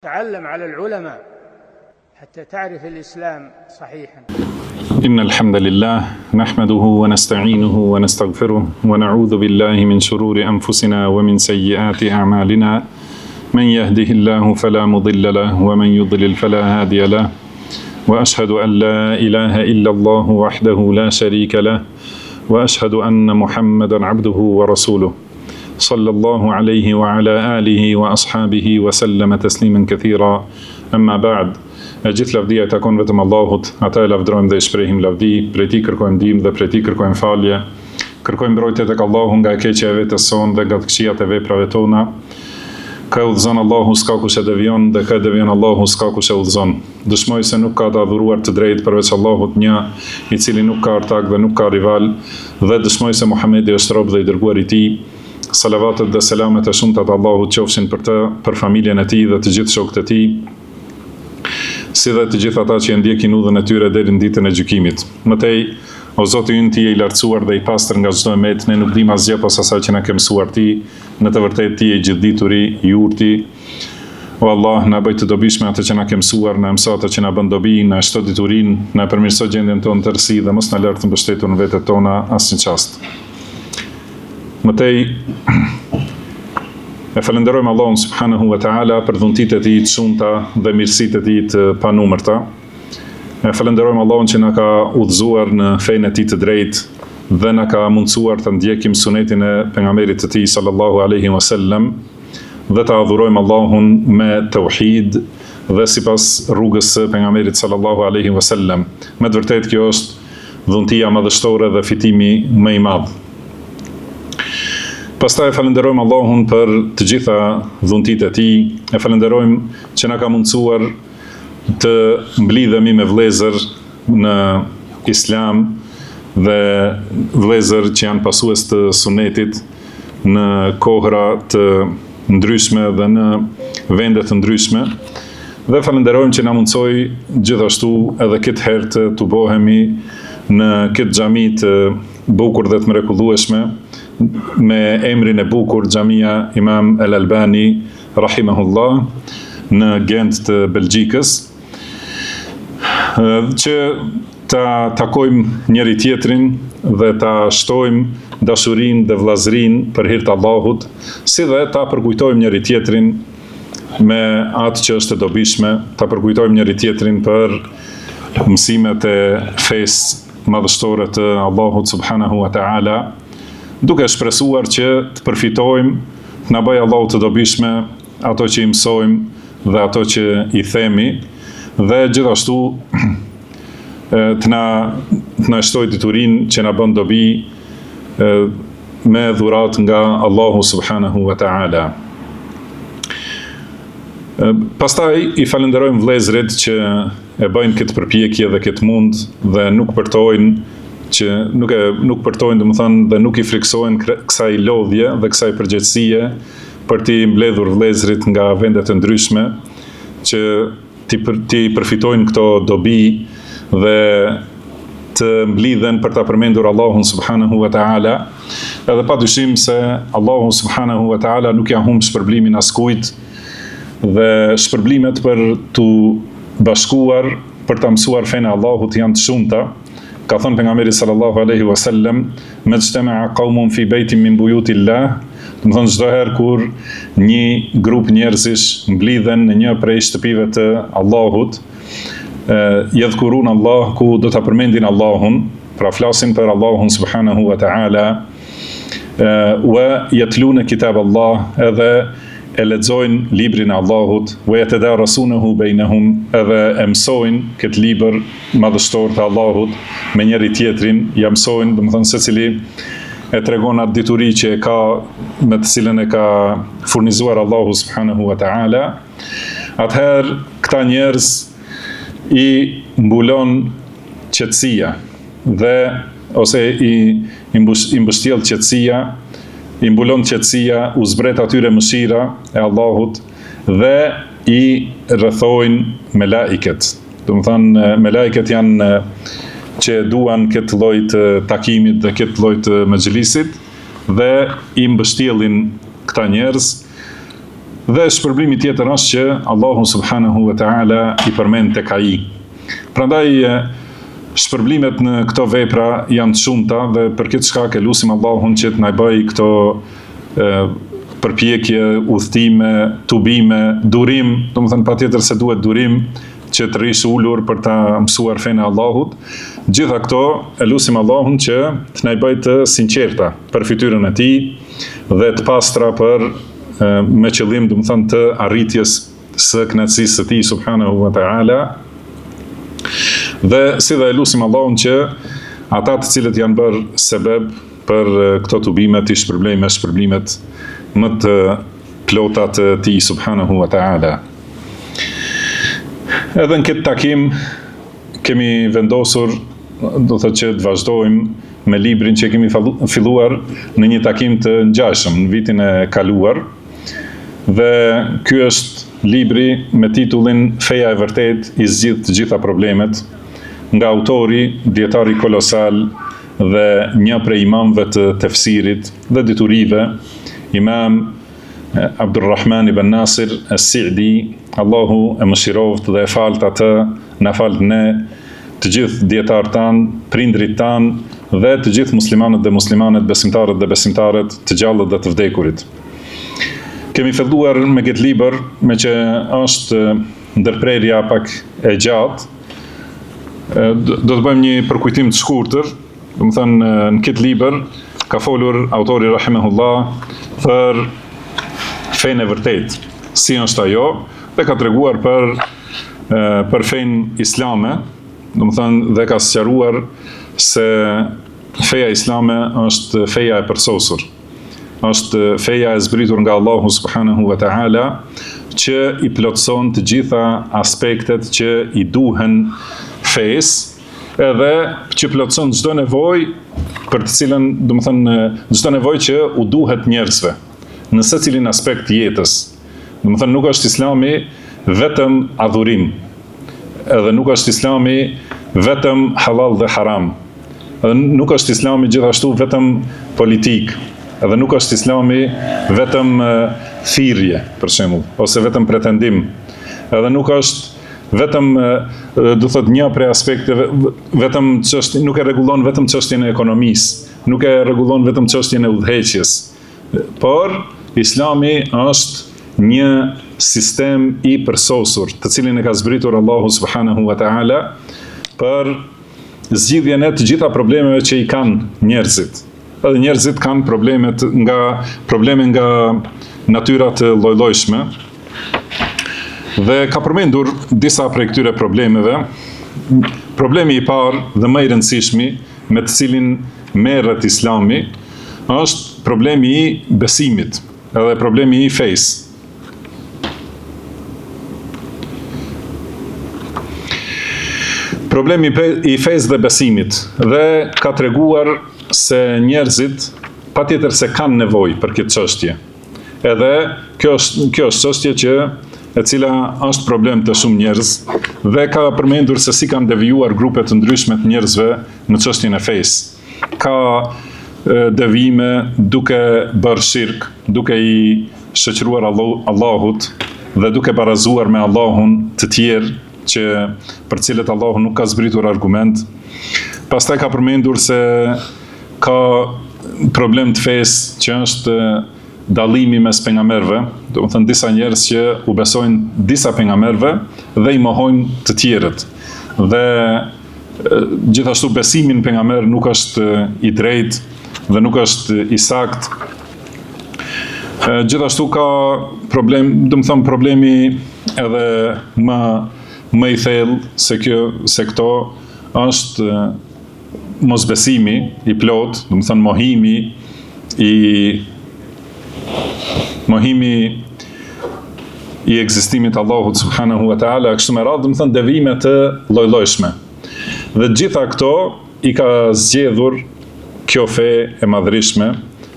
تعلم على العلماء حتى تعرف الإسلام صحيحا. إن الحمد لله نحمده ونستعينه ونستغفره ونعوذ بالله من شرور أنفسنا ومن سيئات أعمالنا من يهده الله فلا مضل له ومن يضلل فلا هادي له وأشهد أن لا إله إلا الله وحده لا شريك له وأشهد أن محمدا عبده ورسوله صلى الله عليه وعلى آله وأصحابه وسلم تسليما كثيرا. أما بعد. Gjithë lavdia i takon vetëm Allahut, ata e lavdrojmë dhe i shprehim lavdi, prej tij kërkojmë ndihmë dhe prej tij kërkojmë falje. Kërkojmë mbrojtje tek Allahu nga e keqja e vetes sonë dhe nga të këqijat e veprave tona. Ka udhëzon Allahu s'ka kush e devion dhe ka devion Allahu s'ka kush e udhëzon. Dëshmoj se nuk ka të adhuruar të drejtë përveç Allahut një, i cili nuk ka ortak dhe nuk ka rival, dhe dëshmoj se Muhamedi është rob dhe i dërguar i tij. Salavatet dhe selamet e shumta të Allahut qofshin për të, për familjen e tij dhe të gjithë shokët e tij, si dhe të gjithë ata që e ndjekin udhën e tyre deri në ditën e gjykimit. Mëtej, o Zoti ynë, ti je i lartësuar dhe i pastër nga çdo emet, ne nuk dim asgjë pas asaj që na ke mësuar ti, në të vërtetë ti je i gjithdituri, i urti. O Allah, na bëj të dobishme atë që na ke mësuar, na mëso atë që na bën dobi, na shto diturinë, na përmirëso gjendjen tonë të rësi dhe mos na lart të mbështetur në vetët tona asnjë çast. Mëtej, e falenderojmë Allahun subhanahu wa ta'ala për dhuntit e tij të shumta dhe mirësitë e tij të panumërta. E falenderojmë Allahun që na ka udhëzuar në fenë e tij të drejtë dhe na ka mundësuar të ndjekim sunetin e pejgamberit të tij sallallahu alaihi wasallam dhe të adhurojmë Allahun me tauhid dhe sipas rrugës së pejgamberit sallallahu alaihi wasallam. Me të vërtetë kjo është dhuntia madhështore dhe fitimi më i madh. Pastaj e falenderojmë Allahun për të gjitha dhuntit e tij, e falenderojmë që na ka mundësuar të mblidhemi me vëllezër në Islam dhe vëllezër që janë pasues të sunetit në kohra të ndryshme dhe në vende të ndryshme, dhe falenderojmë që na mundsoi gjithashtu edhe këtë herë të tubohemi në këtë xhami të bukur dhe të mrekullueshme, me emrin e bukur Xhamia Imam El Albani rahimahullah në Gent të Belgjikës, që ta takojmë njëri tjetrin dhe ta shtojmë dashurinë dhe vllazërinë për hir të Allahut, si dhe ta përkujtojmë njëri tjetrin me atë që është e dobishme, ta përkujtojmë njëri tjetrin për mësimet e fesë madhështore të Allahut subhanahu wa ta'ala, duke shpresuar që të përfitojmë, të na bëjë Allahu të dobishme ato që i mësojmë dhe ato që i themi, dhe gjithashtu të na shtoj diturinë që na bën dobi me dhurat nga Allahu subhanahu wa ta'ala. Pastaj i falenderojmë vëllezërit që e bëjnë këtë përpjekje dhe këtë mund dhe nuk përtojnë që nuk përtojnë, domethënë, dhe nuk i friksojnë kësaj lodhje dhe kësaj përgjegjësie për t'i mbledhur vëllezërit nga vende të ndryshme, që ti përfitojnë këto dobi dhe të mblidhen për ta përmendur Allahun subhanahu wa ta'ala, edhe padyshim se Allahu subhanahu wa ta'ala nuk ja humb shpërblimin askujt, dhe shpërblimet për t'u bashkuar për ta mësuar fenë e Allahut janë të shumta. Ka thënë pejgamberi sallallahu alaihi wasallam, "Majtama'a qaumun fi baytin min buyutillah", do të thonë çdo herë kur një grup njerëzish mblidhen në një prej shtëpive të Allahut, yadhkurun Allah, ku do ta përmendin Allahun, pra flasin për Allahun subhanahu wa ta'ala, wa yatluna kitab Allah, edhe e lexojnë librin e Allahut, wa yatadarasunahu bainahum, edhe e mësojnë këtë libër madhështor të Allahut me njëri tjetrin, ja mësojnë, domethënë secili e tregon atë dituri që e ka, me të cilën e ka furnizuar Allahu subhanahu wa ta'ala. Atëherë këta njerëz i mbulon qetësia dhe ose i mbështjell qetësia, i mbulon qetësia, u zbret atyre mëshira e Allahut dhe i rrethojnë melaiket. Do të thonë, melaiket janë që duan këtë lloj të takimit dhe këtë lloj të mëxhlisit dhe i mbështjellin këta njerëz Dhe shpërblimi tjetër është që Allahu subhanahu wa ta'ala i përmend tek ai. Prandaj shpërblimet në këto vepra janë të shumta dhe për këtë shkak e lutim Allahun që të na bëjë këto përpjekje, udhëtime, tubime, durim, domethënë patjetër se duhet durim që të rish ulur për ta mësuar fenë e Allahut. Gjitha këto e lutim Allahun që të na bëjë të sinqerta për fytyrën e tij dhe të pastra për me qëllim domethënë të arritjes së kënaqësisë së tij subhanahu wa ta'ala. Dhe si dhe e lutim Allahun që ata të cilët janë bërë sebeb për këto tubime të shpërblejnë me shpërblimet më të plota të tij subhanahu wa ta'ala. Edhe në këtë takim kemi vendosur, do të thotë që të vazhdojmë me librin që kemi filluar në një takim të ngjashëm në vitin e kaluar. Dhe ky është libri me titullin Feja e vërtet i zgjidh të gjitha problemet, nga autori, dietari kolosal dhe një prej imamëve të tefsirit dhe diturive, Imam Abdurrahman ibn Nasir as-Sa'di, Allahu e mëshiroft dhe e falt atë, na falt ne, të gjithë dietarët tanë, prindrit tanë dhe të gjithë muslimanët dhe muslimanet, besimtarët dhe besimtarët, të gjallët dhe të vdekurit. Kemi filluar me këtë libër, me që është ndërprerja pak e gjatë. Do të bëjmë një përkujtim të shkurtër. Domethënë në këtë libër ka folur autori rahimahullah për fenë e vërtet, si është ajo, dhe ka treguar për fenë islame, domethënë dhe ka sqaruar se feja islame është feja e përsosur. Është feja e zbritur nga Allahu subhanahu wa ta'ala, që i plotëson të gjitha aspektet që i duhen fesë, edhe që plotëson çdo nevojë për të cilën, domethënë çdo nevojë që u duhet njerëzve në secilin aspekt të jetës. Domethënë nuk është Islami vetëm adhurim, edhe nuk është Islami vetëm halal dhe haram, edhe nuk është Islami gjithashtu vetëm politik, edhe nuk është Islami vetëm thirrje, për shembull, ose vetëm pretendim, edhe nuk është vetëm, do thotë një prej aspekteve, vetëm çështje, nuk e rregullon vetëm çështjen e ekonomisë, nuk e rregullon vetëm çështjen e udhëheqjes, por Islami është një sistem i përsosur, të cilin e ka zbritur Allahu subhanahu wa ta'ala për zgjidhjen e të gjitha problemeve që i kanë njerëzit. Edhe njerëzit kanë probleme nga natyra të lloj-llojshme. Dhe ka përmendur disa prej këtyre problemeve. Problemi i parë dhe më i rëndësishmi me të cilin merret Islami është problemi i besimit, edhe problemi i fesë. Problemi i fesë dhe besimit, dhe ka treguar se njerëzit patjetër se kanë nevojë për këtë çështje. Edhe kjo është çështje që e cila është problem të shumë njerëz, dhe ka përmendur se si kanë devijuar grupe të ndryshme të njerëzve në çështjen e fesë. Ka devijime duke bërë shirk, duke i shoqëruar Allahut dhe duke barazuar me Allahun të tjerë që për cilët Allahu nuk ka zbritur argument. Pastaj ka përmendur se ka problem të fesë që është dallimi mes pejgamberëve, domethënë disa njerëz që u besojnë disa pejgamberëve dhe i mohojnë të tjerët. Dhe gjithashtu besimi në pejgamber nuk është i drejtë dhe nuk është i saktë. Gjithashtu ka problem, domethënë problemi edhe më i thellë se këto është mosbesimi i plot, domethënë mohimi i ekzistimit Allahut subhanahu wa ta'ala, kështu me radhë, domethënë devijime të lloj-llojshme. Dhe gjitha këto i ka zgjedhur kjo fe e madhërishme,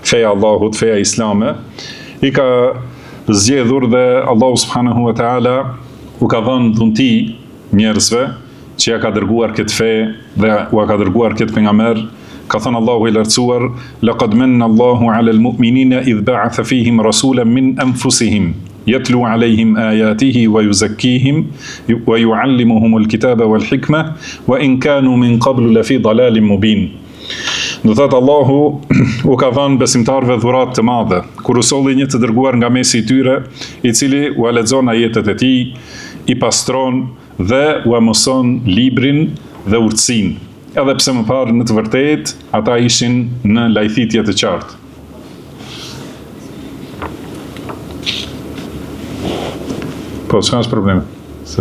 feja Allahut, feja islame, i ka zgjedhur dhe Allahu subhanahu wa ta'ala u ka dhënë dhunti njerëzve që ja ka dërguar këtë fe dhe u ka dërguar këtë pejgamber. Ka thënë Allahu i lartësuar: "Laqad manna Allahu 'ala al-mu'minina idh ba'atha fihim rasulan min anfusihim يتلو عليهم آياته ويزكيهم ويعلمهم الكتاب والحكمة وإن كانوا من قبل لفي ضلال مبين. Do thot Allahu u ka dhënë besimtarëve dhuratë të mëdha, kur u solli një të dërguar nga mesi i tyre, i cili u lexon ajetet e tij, i pastron dhe u mëson librin dhe urtësinë. Edhe pse më parë në të vërtetë ata ishin në lajthitje të qartë. Po, s'ka probleme. Se.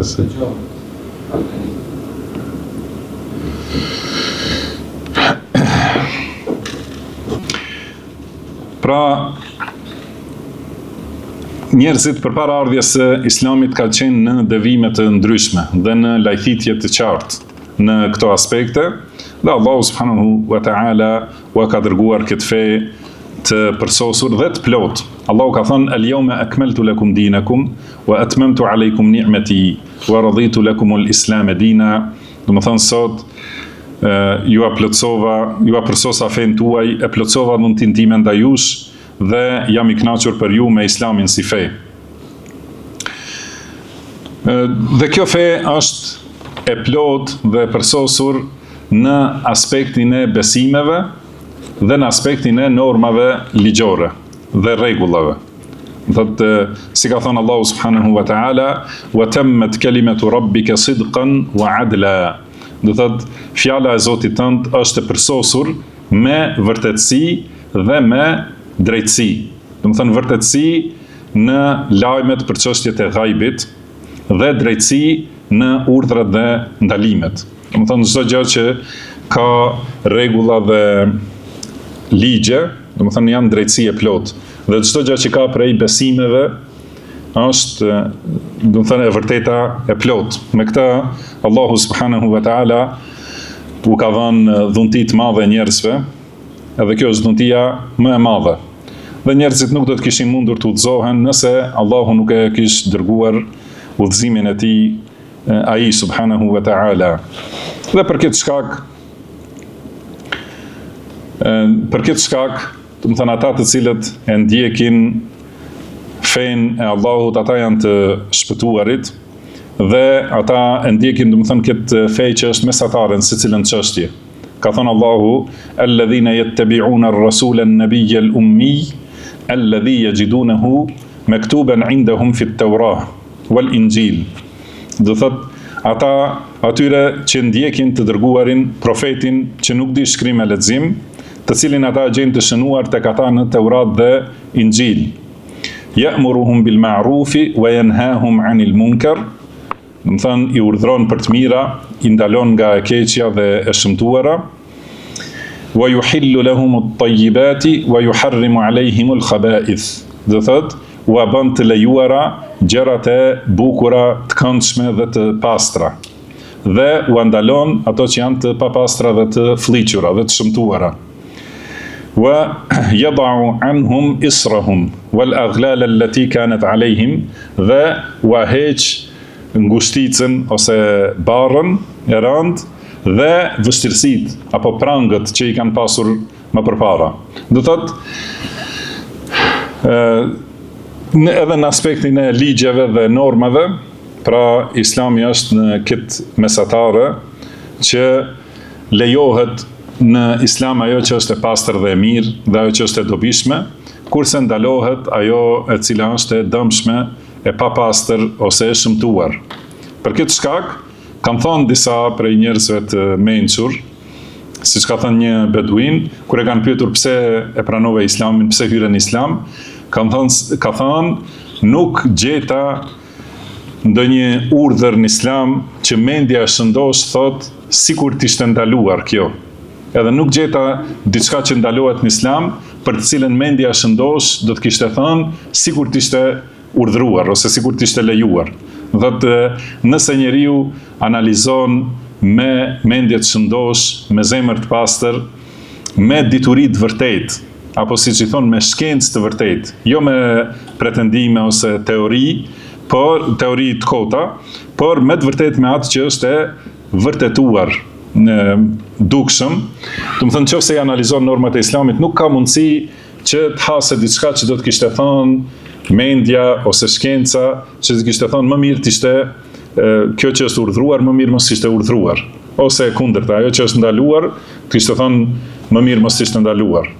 Pra, njerëzit përpara ardhjes së Islamit kanë qenë në devime të ndryshme dhe në lajthitje të qartë në këto aspekte, dhe Allahu subhanahu wa ta'ala u ka dërguar këtë fe të përsosur dhe të plot. Allahu ka thënë: "Al-yawma akmaltu lakum dinakum wa atmamtu alaykum ni'mati wa raditu lakum al-islam dina." Do të thonë sot ju përsosa fen tuaj, e plotësova mundin time ndaj jush dhe jam i kënaqur për ju me Islamin si fe. Dhe kjo fe është e plot dhe përsosur në aspektin e besimeve dhe në aspektin e normave ligjore dhe rregullave. Thotë, si ka thënë Allahu subhanahu wa ta'ala: "Wa tammat kalimatu rabbika sidqan wa adla." Do thotë, fjala e Zotit tënd është e përsosur me vërtetësi dhe me drejtësi. Do të thonë vërtetësi në lajmet për çështjet e ghaibit dhe drejtësi në urdhrat dhe ndalimet. Do të thonë çdo gjë që ka rregulla dhe ligje, do të thonë janë drejtësi e plot. Dhe çdo gjë që ka prej besimeve është, do të thënë, e vërteta e plot. Me këtë Allahu subhanahu wa ta'ala u ka dhënë dhunti të madhe njerëzve, edhe kjo është dhuntia më e madhe. Dhe njerëzit nuk do të kishin mundur të udhëzohen nëse Allahu nuk e kishte dërguar udhëzimin e tij ai subhanahu wa ta'ala. Dhe për këtë shkak, do të thënë, ata të cilët e ndjekin fen e Allahut, ata janë të shpëtuarit dhe ata e ndjekin, do të thënë, këtë fe që është mesatare në secilën çështje. Ka thënë Allahu: "Alladhina yattabi'una ar-rasula an-nabiyya al-ummi alladhi yajidunahu maktuban 'indahum fi at-Taurah wal-Injil." Do thotë, ata atyre që ndjekin të dërguarin, profetin që nuk di shkrim e lexim, të cilin ata gjejnë të shënuar tek ata në Teurat dhe Injil. Ya'muruhum bil ma'rufi wa yanhahum 'anil munkar. Do të thonë, i urdhron për të mira, i ndalon nga e keqja dhe e shëmtuara. Wa yuhillu lahum at-tayyibati wa yuharrimu 'alayhim al-khaba'ith. Do thotë, u bën të lejuara gjërat e bukura, të këndshme dhe të pastra. Dhe u ndalon ato që janë të papastra dhe të fllihura dhe të shëmtuara. Wa yad'u anhum israhum wal aghlal allati kanat alayhim, dhe u heq ngushticën ose barrën e rënd dhe vështirësitë apo prangët që i kanë pasur më përpara. Do thotë, edhe në aspektin e ligjeve dhe normave, pra Islami është në këtë mesatare që lejohet në Islam ajo që është e pastër dhe e mirë dhe ajo që është e dobishme, kurse ndalohet ajo e cila është e dëmshme, e papastër ose e shëmtuar. Për këtë shkak, kanë thënë disa prej njerëzve të mençur, siç ka thënë një beduin, kur e kanë pyetur pse e pranove Islamin, pse hyre në Islam, ka thënë, nuk gjeta ndonjë urdhër në Islam që mendja e shëndosh thot sikur t'ishte ndaluar kjo. Edhe nuk gjeta diçka që ndalohet në Islam për të cilën mendja e shëndosh do të kishte thënë sikur t'ishte urdhëruar ose sikur t'ishte lejuar. Thotë, nëse njeriu analizon me mendje të shëndosh, me zemër të pastër, me dituri të vërtetë, apo siç i thon me shkencë të vërtetë, jo me pretendime ose teori, por teori të kota, por me të vërtetë me atë që është e vërtetuar në dukshëm. Do të thonë, nëse i analizon normat e Islamit, nuk ka mundësi që të hasë diçka që do të kishte thënë mendja ose shkenca që të kishte thonë më mirë t'ishte kjo që është urdhruar, më mirë mos ishte urdhruar. Ose kundërta, ajo që është ndaluar, të kishte thonë më mirë mos ishte ndaluar.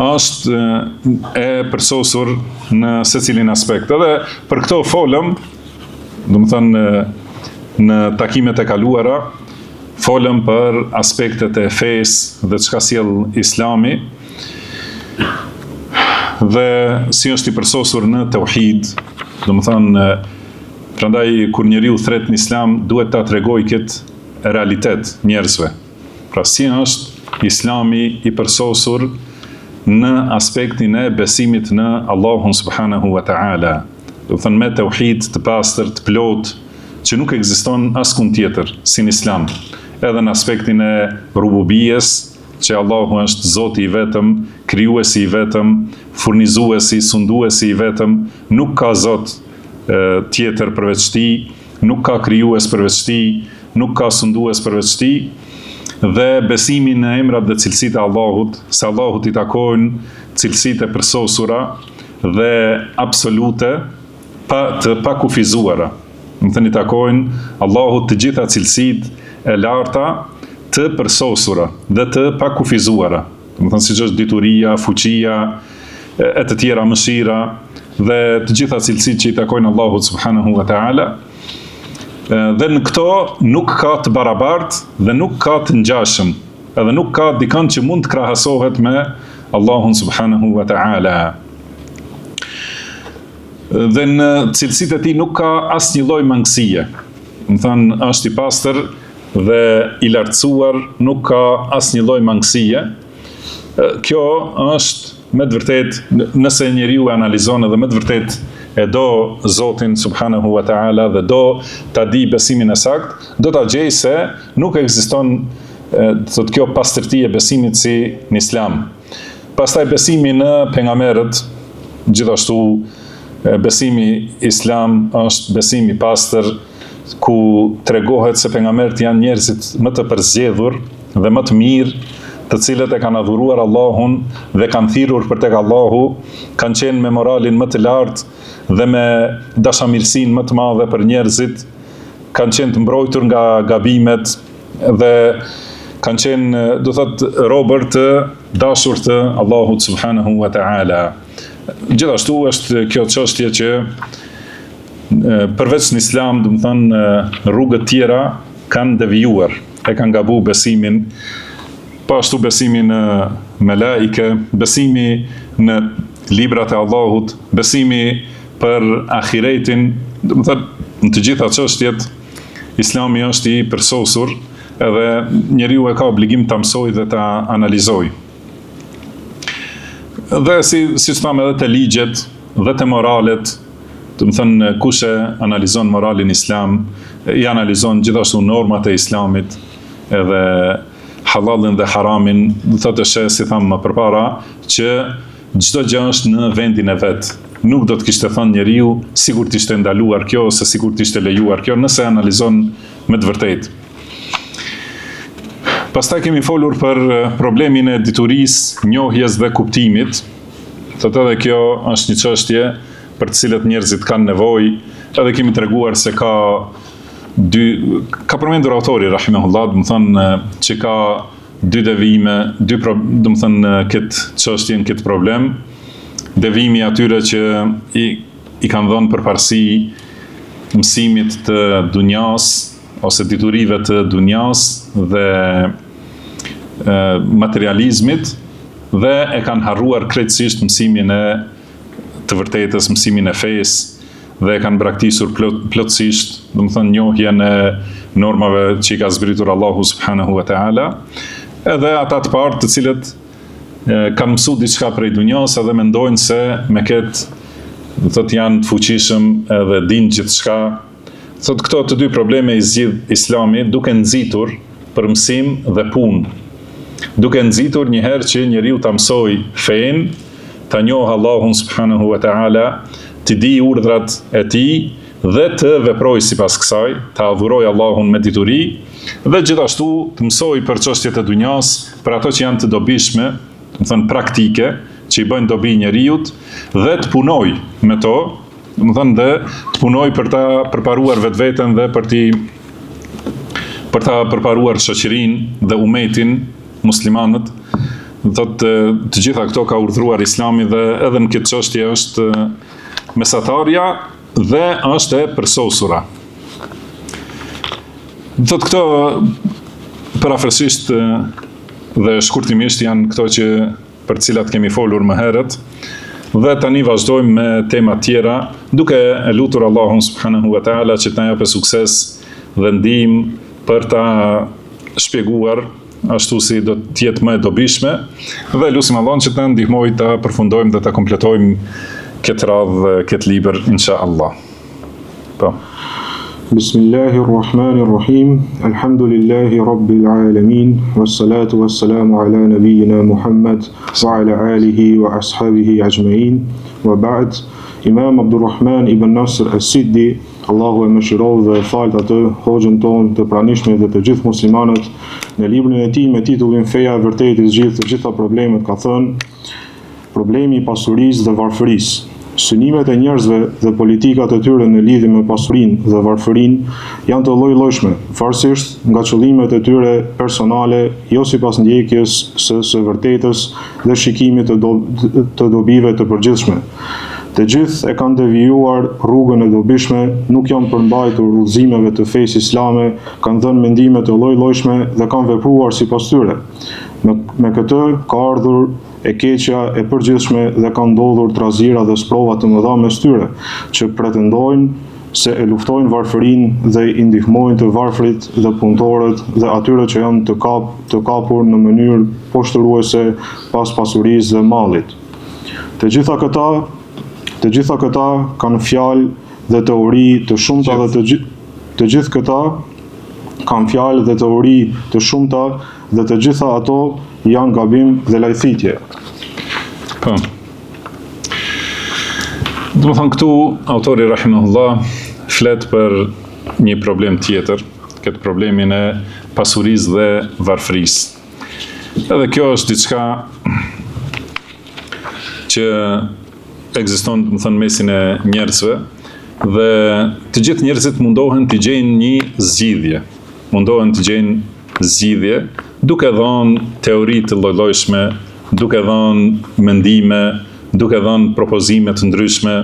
Është e përsosur në secilin aspekt. Edhe për këto folëm, domethënë në takimet e kaluara, folëm për aspektet e fesë dhe çka sjell Islami dhe si është i përsosur në tauhid. Domethënë, prandaj kur njeriu thret në Islam, duhet ta tregojë këtë realitet njerëzve. Pra si është Islami i përsosur në aspektin e besimit në Allahun subhanahu wa ta'ala. Domethënë me tauhid të pastër, të plot, që nuk ekziston askund tjetër si në Islam. Edhe në aspektin e rububijes, që Allahu është Zoti i vetëm, krijuesi i vetëm, furnizuesi, sunduesi i vetëm, nuk ka Zot tjetër përveç tij, nuk ka krijues përveç tij, nuk ka sundues përveç tij, dhe besimi në emrat dhe cilësitë e Allahut, se Allahut i takojnë cilësitë e përsosura dhe absolute, të pakufizuara. Domethënë i takojnë Allahut të gjitha cilësitë e larta të përsosura dhe të pakufizuara. Domethënë siç është dituria, fuqia, e të tjera mëshira dhe të gjitha cilësitë që i takojnë Allahut subhanahu wa ta'ala. Dhe në këto nuk ka të barabartë dhe nuk ka të ngjashëm, edhe nuk ka dikën që mund të krahasohet me Allahun subhanahu wa ta'ala. Dhe në cilësitë e tij nuk ka asnjë lloj mangësie. Domethënë është i pastër dhe i lartësuar, nuk ka asnjë lloj mangësie. Kjo është me të vërtet, nëse njeriu e analizon edhe me të vërtet e do Zotin subhanahu wa ta'ala dhe do ta di besimin e sakt, do ta gjej se nuk ekziston thot kjo pastërti e besimit si në Islam. Pastaj besimi në pejgamberët, gjithashtu besimi Islam është besimi i pastër, ku tregohet se pejgamberët janë njerëzit më të përzgjedhur dhe më të mirë, të cilët e kanë adhuruar Allahun dhe kanë thirrur për tek Allahu, kanë qenë me moralin më të lartë dhe me dashamirësinë më të madhe për njerëzit, kanë qenë të mbrojtur nga gabimet dhe kanë qenë, do thot, robër të dashur të Allahut subhanahu wa ta'ala. Gjithashtu është kjo çështje që përveç në Islam, do të thonë, rrugët tjera kanë devijuar, e kanë gabu besimin, pashtu besimi në melaike, besimi në librat e Allahut, besimi për ahiretin, do të thonë, në të gjitha çështjet Islami është i përsosur, edhe njeriu e ka obligim ta mësojë dhe ta analizojë. Dhe si thamë edhe të ligjet dhe të moralet, do të thënë kush e analizon moralin islam, i analizon gjithashtu normat e Islamit, edhe halalin dhe haramin, do thotë se si thamë më përpara, që çdo gjë është në vendin e vet. Nuk do të kishte thënë njeriu sikur të ishte ndaluar kjo ose sikur të ishte lejuar kjo, nëse analizon me të vërtetë. Pastaj kemi folur për problemin e diturisë, njohjes dhe kuptimit. Thotë edhe kjo është një çështje për të cilët njerëzit kanë nevojë, edhe kemi treguar se ka përmendur autori rahimahullah, do të thonë që ka dy devijime, do të thonë këtë çështjen, këtë problem. Devijimi atyre që i kanë dhënë përparësi mësimit të dunjas ose diturive të dunjas dhe materializmit, dhe e kanë harruar krejtësisht mësimin e të vërtetës, mësimin e fesë, dhe e kanë braktisur plotësisht, do të thonë, njohjen e normave që i ka zbritur Allahu subhanahu wa ta'ala, edhe ata të parë të cilët kanë mësuar diçka prej dunjas edhe mendojnë se me këtë, do thotë, janë të fuqishëm edhe dinë gjithçka. Thotë këto të dy probleme i zgjidh Islami duke nxitur për mësim dhe punë. Duke nxitur një herë që njeriu ta mësoj fen, ta njohë Allahun subhanahu wa ta'ala, të di urdhrat e tij dhe të veprojë sipas kësaj, të adhurojë Allahun me dituri dhe gjithashtu të mësojë për çështjet e dunjas, për ato që janë të dobishme, do të thonë praktike, që i bëjnë dobi njeriut dhe të punoj me to, dhe të punoj për ta përparuar vetveten dhe për ta përparuar shoqërinë dhe umetin muslimanët. Thotë të gjitha këto ka urdhëruar Islami dhe edhe në këtë çështje është mesatarja dhe është e përsosura. Thotë këto parafrasisht dhe shkurtimisht janë këto që për cilat kemi folur më herët dhe tani vazhdojmë me tema tjera duke e lutur Allahun subhanahu wa taala që të na japë sukses dhe ndihmë për ta shpjeguar ashtu si do të jetë më e dobishme dhe lutim Allahun që të na ndihmojë ta përfundojmë dhe ta kompletojmë këtë radhë, këtë libër inshallah. Po. Bismillahirrahmanirrahim. Alhamdulillahi rabbil alamin. Wassalatu wassalamu ala nabiyyina Muhammad wa ala alihi wa ashabihi ajma'in. Wa ba'd. Imam Abdulrahman ibn Nasr as-Siddi, Allahu e mëshiroj dhe falt atë hoxhën tonë të pranishme dhe të gjithë muslimanët, në librin e tij me titullin Feja e vërtetë zgjidh të gjitha problemet, ka thënë: problemi i pasurisë dhe varfërisë. Synimet e njerëzve dhe politikat e tyre në lidhje me pasurinë dhe varfërinë janë të lloj-llojshme, varësisht nga qëllimet e tyre personale, jo sipas ndjekjes së vërtetës dhe shikimit të dobive të përgjithshme. Të gjithë e kanë devijuar rrugën e dobishme, nuk janë përmbajtur udhëzimeve të fesë islame, kanë dhënë mendime të lloj-llojshme dhe kanë vepruar sipas tyre. Me këtë ka ardhur e keqja e përgjithshme dhe ka ndodhur trazira dhe sprova të mëdha mes tyre, që pretendojnë se e luftojnë varfërinë dhe i ndihmojnë të varfrit dhe punëtorët dhe atyre që janë të kapur në mënyrë poshtëruese pas pasurisë dhe mallit. Të gjitha këta kanë fjalë dhe teori të shumta dhe të gjitha ato janë gabim dhe lajthitje. Po. Do të thonë këtu autori rahimahullah flet për një problem tjetër, këtë problemin e pasurisë dhe varfërisë. Edhe kjo është diçka që ekziston, do të thonë, mesin e njerëzve dhe të gjithë njerëzit mundohen të gjejnë një zgjidhje. Duke dhënë teori të lloj-llojshme, duke dhënë mendime, duke dhënë propozime të ndryshme,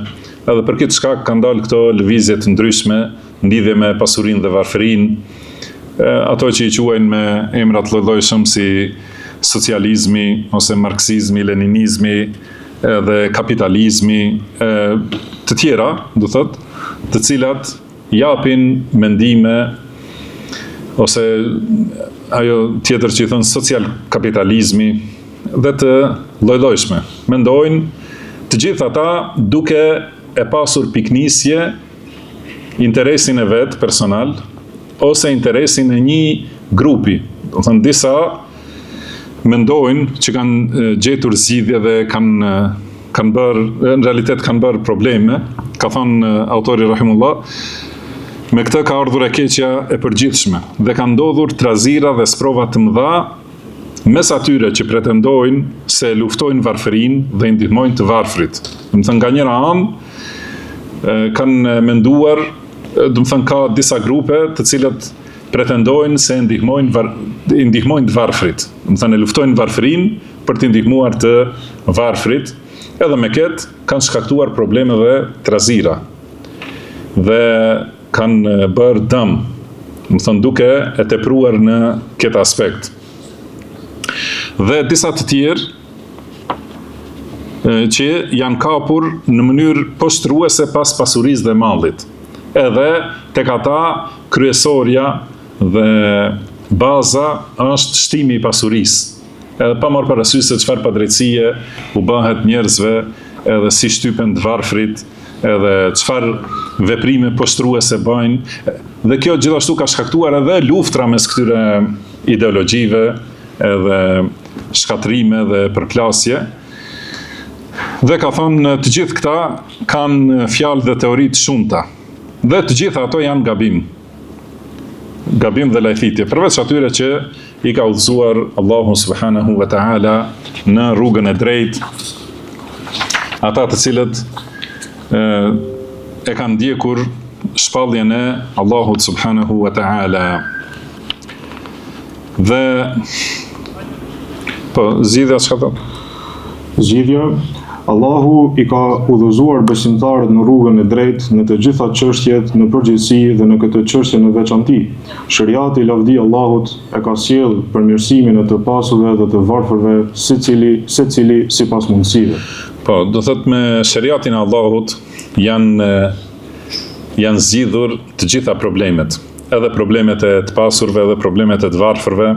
edhe për këtë shkak kanë dalë këto lëvizje të ndryshme në lidhje me pasurinë dhe varfërinë, ato që i quajnë me emra të lloj-llojshëm si socializmi ose marksizmi, leninizmi, edhe kapitalizmi, të tjera, do thotë, të cilat japin mendime ose ajo tjetër që i thënë social kapitalizmi dhe të lloj-llojshme. Mendojnë të gjithë ata duke e pasur piknisje interesin e vet personal ose interesin e një grupi. Do thënë disa mendojnë që kanë gjetur zgjidhje dhe kanë bërë, në realitet kanë bërë probleme, ka thënë autori rahimullah. Me këtë ka ardhur e keqja e përgjithshme dhe ka ndodhur trazira dhe sprova të mëdha mes atyre që pretendojnë se luftojnë varfërinë dhe i ndihmojnë të varfrit. Do të thënë nga njëra anë kanë menduar, do të thënë ka disa grupe të cilat pretendojnë se i ndihmojnë të varfrit. Do të thënë luftojnë varfërinë për të ndihmuar të varfrit, edhe me këtë kanë shkaktuar probleme dhe trazira. Dhe kanë bërë dëm, më thënë duke e tepruar në këtë aspekt. Dhe disa të tjerë që janë kapur në mënyrë poshtruese pas pasurisë dhe mallit. Edhe tek ata kryesorja dhe baza është shtimi i pasurisë. Edhe pa marrë parasysh se çfarë padrejtësie u bëhet njerëzve, edhe si shtypen të varfrit, edhe çfarë veprime poshtruese bëjnë, dhe kjo gjithashtu ka shkaktuar edhe luftra mes këtyre ideologjive, edhe shkatrime dhe përplasje. Dhe ka thonë të gjithë këta kanë fjalë dhe teori të shumta, dhe të gjitha ato janë gabim dhe lajthitje, përveç atyre që i ka udhëzuar Allahu subhanahu wa ta'ala në rrugën e drejtë ata të cilët e kanë ndjekur shpalljen e Allahut subhanahu wa ta'ala. Dhe po zgjidhja çka thot? Zgjidhja, Allahu i ka udhëzuar besimtarët në rrugën e drejtë në të gjitha çështjet në përgjithësi dhe në këtë çështje në veçanti. Shariati i lavdi Allahut e ka sjellë përmirësimin e të pasurve dhe të varfërve, secili sipas mundësive. Po, do thot me shariatin e Allahut janë zgjidhur të gjitha problemet, edhe problemet e të pasurve, edhe problemet e të varfërve,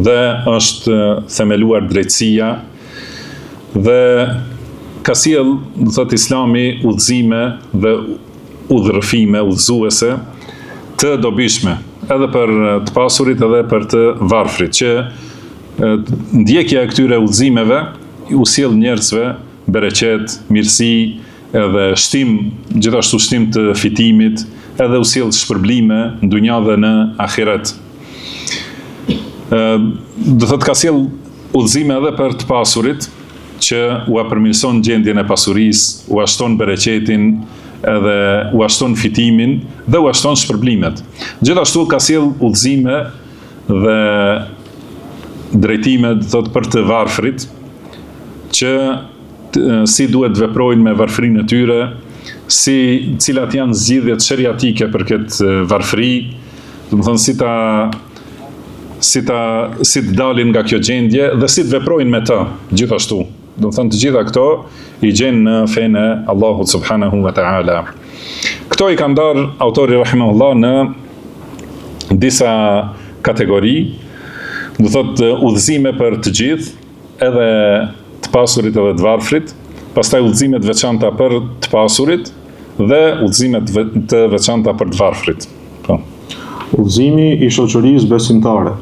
dhe është themeluar drejtësia dhe ka sjell, do thot Islami, udhëzime dhe udhërëfime, udhëzuese të dobishme, edhe për të pasurit edhe për të varfrit, që ndjekja e këtyre udhëzimeve u sjell njerëzve bereqet, mirësi, edhe shtim, gjithashtu shtim të fitimit, edhe u sjell shpërblime në dunja dhe në ahiret. Do thot ka sjell udhëzime edhe për të pasurit, që u përmirëson gjendjen e pasurisë, u ashton bereqetin, edhe u ashton fitimin dhe u ashton shpërblimet. Gjithashtu ka sjell udhëzime dhe drejtime, do thot, për të varfrit, që si duhet veprojnë me varfrinë e tyre, cilat janë zgjidhjet sheriatike për këtë varfri, do të thonë si të dalin nga kjo gjendje dhe si të veprojnë me të, gjithashtu. Do të thënë të gjitha këto i gjenë në fenë e Allahut subhanahu wa ta'ala. Këto i kanë ndarë autori rahimahullah në disa kategori, do thotë udhëzime për të gjithë, edhe të pasurit edhe të varfrit, pastaj udhëzime të veçanta për të pasurit dhe udhëzime të veçanta për të varfrit. Po. Udhëzimi i shoqërisë besimtare.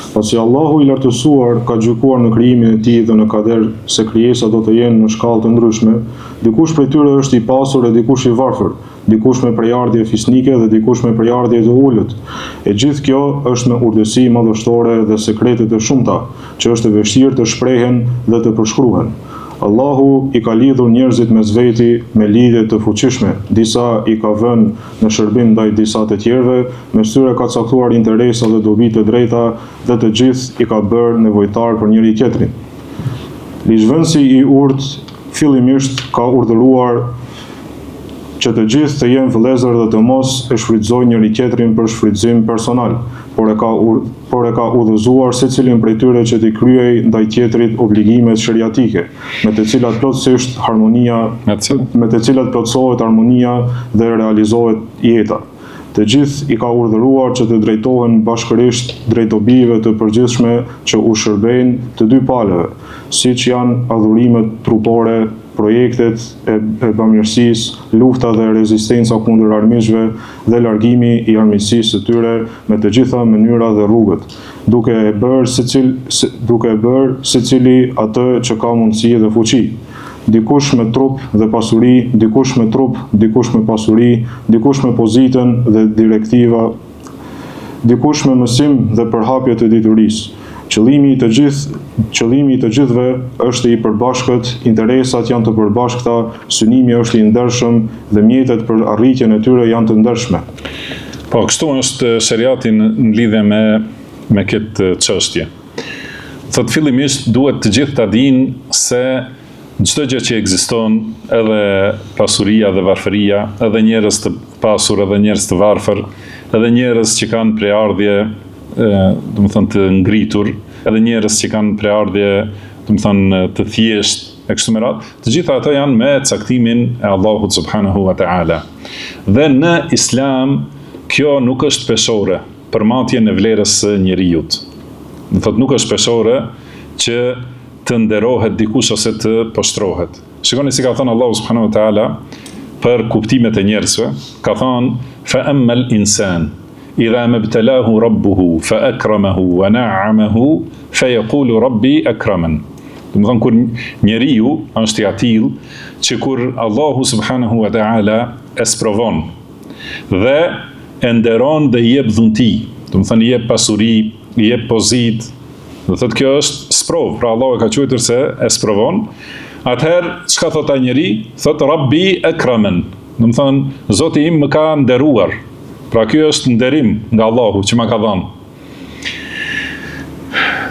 Pasi Allahu i lartësuar ka gjykuar në krijimin e tij dhe në kader se krijesa do të jenë në shkallë të ndryshme, dikush prej tyre është i pasur e dikush i varfër, dikush me prejardhje fisnike dhe dikush me prejardhje të ulët. E gjithë kjo është me urdhësi madhështore dhe sekrete të shumta, që është e vështirë të shprehen dhe të përshkruhen. Allahu i ka lidhur njerëzit mes veti me lidhje të fuqishme, disa i ka vënë në shërbim ndaj disa të tjerëve, mes tyre ka caktuar interesa dhe dobi të drejta dhe të gjithë i ka bërë nevojtar për njëri tjetrin. Ligjvënësi i urtë fillimisht ka urdhëruar që të gjithë të jenë vëllezër dhe të mos e shfrytëzojnë njëri tjetrin për shfrytëzim personal, por e ka udhëzuar secilin prej tyre që t'i kryej ndaj tjetrit obligimet sheriatike, me të cilat plotësohet harmonia dhe realizohet jeta. Të gjithë i ka urdhëruar që të drejtohen bashkërisht drejt dobijeve të përgjithshme që u shërbejnë të dy palëve, siç janë adhurimet trupore, projektet e bamirësisë, lufta dhe rezistenca kundër armiqve dhe largimi i armiqësisë së tyre me të gjitha mënyrat dhe rrugët, duke e bërë secili atë që ka mundësi dhe fuqi. Dikush me trup dhe pasuri, dikush me trup, dikush me pasuri, dikush me pozitën dhe direktiva, dikush me mësim dhe përhapje të diturisë. Qëllimi i të gjithëve është i përbashkët, interesat janë të përbashkëta, synimi është i ndershëm dhe mjetet për arritjen e tyre janë të ndershme. Po, kështu është shariati në lidhje me këtë çështje. Thot fillimisht duhet të gjithë ta dinë se çdo gjë që ekziston, edhe pasuria dhe varfëria, edhe njerëz të pasur, edhe njerëz të varfër, edhe njerëz që kanë prejardhje, do të thonë të ngritur, edhe njerëz që kanë prejardhje, do të thonë të thjesht, e kështu me radhë, të gjitha ato janë me caktimin e Allahut subhanahu wa ta'ala. Dhe në Islam kjo nuk është peshore për matjen e vlerës së njerijut. Do thotë nuk është peshore që të nderohet dikush ose të poshtrohet. Shikoni si ka thënë Allahu subhanahu wa ta'ala për kuptimet e njerëzve, ka thënë fa ammal insan idha mabtalahu rabbuhu fa akramahu wa na'amahu fa yaqulu rabbi akraman. Do të thonë kur njeriu është i atill që kur Allahu subhanahu wa ta'ala e sprovon dhe e nderon dhe i jep dhunti, do të thonë i jep pasuri, i jep pozitë, do thotë kjo është sprov, pra Allahu e ka quajtur se e sprovon, Atëherë, çka thot ai njeri? Thot Rabbi akramen. Do të thonë Zoti im më ka nderuar. Pra ky është nderim nga Allahu që më ka dhënë.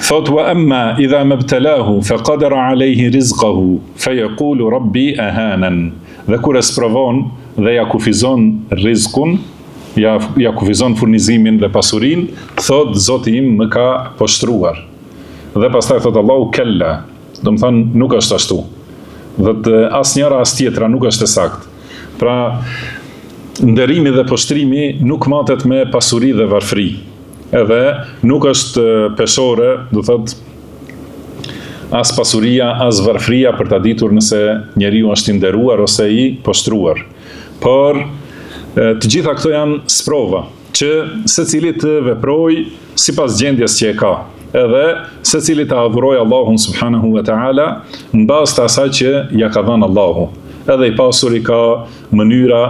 Thot wa amma idha mabtalahu faqadara alayhi rizqahu fayaqulu rabbi ahanan. Dhe kur e sprovon dhe ja kufizon rizkun, ja kufizon furnizimin dhe pasurinë, thot Zoti im më ka poshtruar. Dhe pastaj thot Allahu kella, do të thonë nuk është ashtu. Dhe asnjëra as tjetra nuk është e saktë. Pra nderimi dhe poshtrimi nuk matet me pasuri dhe varfëri. Edhe nuk është peshore, do thot, as pasuria, as varfëria për ta ditur nëse njeriu është i nderuar ose i poshtruar. Por të gjitha këto janë sprova që secili të veprojë sipas gjendjes që e ka. Edhe secili të adhurojë Allahun subhanahu wa taala mbas të asaj që ja ka dhënë Allahu. Edhe i pasuri ka mënyra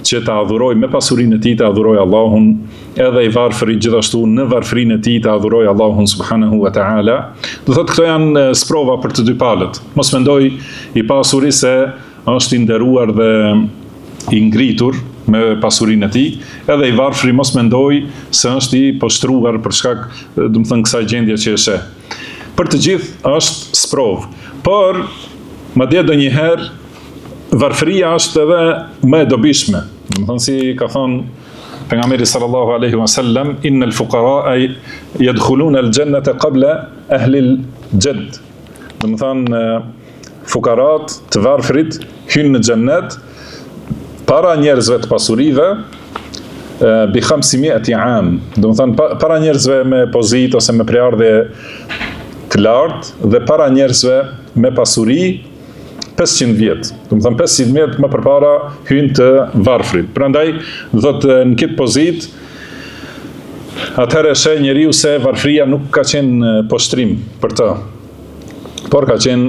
që të adhuroj me pasurinë e tij të adhuroj Allahun, edhe i varfëri gjithashtu në varfërinë e tij të adhuroj Allahun subhanahu wa taala. Do thotë këto janë sprova për të dy palët. Mos mendoj i pasuri se është i nderuar dhe i ngritur me pasurinë e tij, edhe i varfëri mos mendoj se është i poshtruar për shkak, do të thënë, kësaj gjendje që e sheh. Për të gjithë është sprovë, por madje ndonjëherë varfëria është edhe më e dobishme. Do të thonë si ka thonë pejgamberi sallallahu alaihi wasallam, innal fuqara yadkhuluna al-jannata qabla ahli al-jadd. Do të thonë fukarat të varfërit hynë në xhennet para njerëzve të pasurive bi 500 am. Do të thonë para njerëzve me pozitë ose me preardhje të lartë dhe para njerëzve me pasuri 500 vjet. Do të thonë 500 vjet më përpara hyjnë të varfrit. Prandaj, do të në këtë pozitë atëherë sheh njeriu se varfria nuk ka qenë poshtrim për të, por ka qenë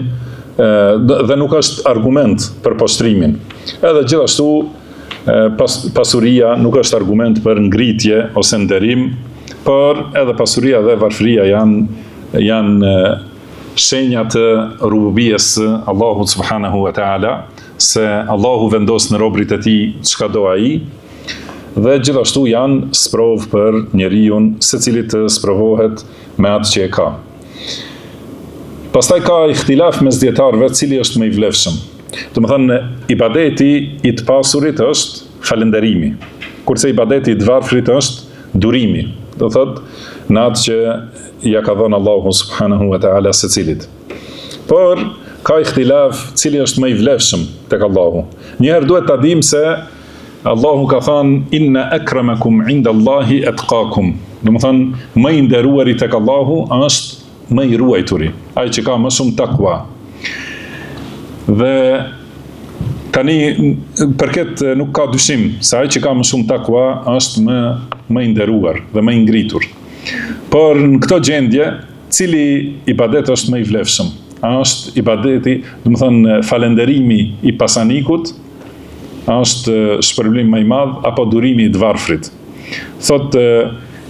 dhe nuk është argument për poshtrimin. Edhe gjithashtu pasuria nuk është argument për ngritje ose nderim, por edhe pasuria dhe varfria janë shenja të rububijes së Allahut subhanahu wa taala, se Allahu vendos në robrit e tij çka do ai, dhe gjithashtu janë sprovë për njeriu, secili të sprovohet me atë që e ka. Pastaj ka ihtilaf mes dietarëve cili është më i vlefshëm. Do të thonë ibadeti i të pasurit është falënderimi, kurse ibadeti i të varfrit është durimi. Do thotë në atë që ja ka dhënë Allahu subhanahu wa taala secilit. Por ka ihtilaf cili është më i vlefshëm tek Allahu. Njëherë duhet ta dim se Allahu ka thënë inna akramakum inda Allahi atqakum. Do të thonë më i nderuari tek Allahu është më i ruajturi, ai që ka më shumë takwa. Dhe tani për këtë nuk ka dyshim se ai që ka më shumë takwa është më i nderuar dhe më i ngritur. Por në këto gjendje, cili ibadet është më i vlefshëm? A është ibadeti, do të thonë falënderimi i pasanikut, a është shpërblim më i madh apo durimi i të varfrit? Thot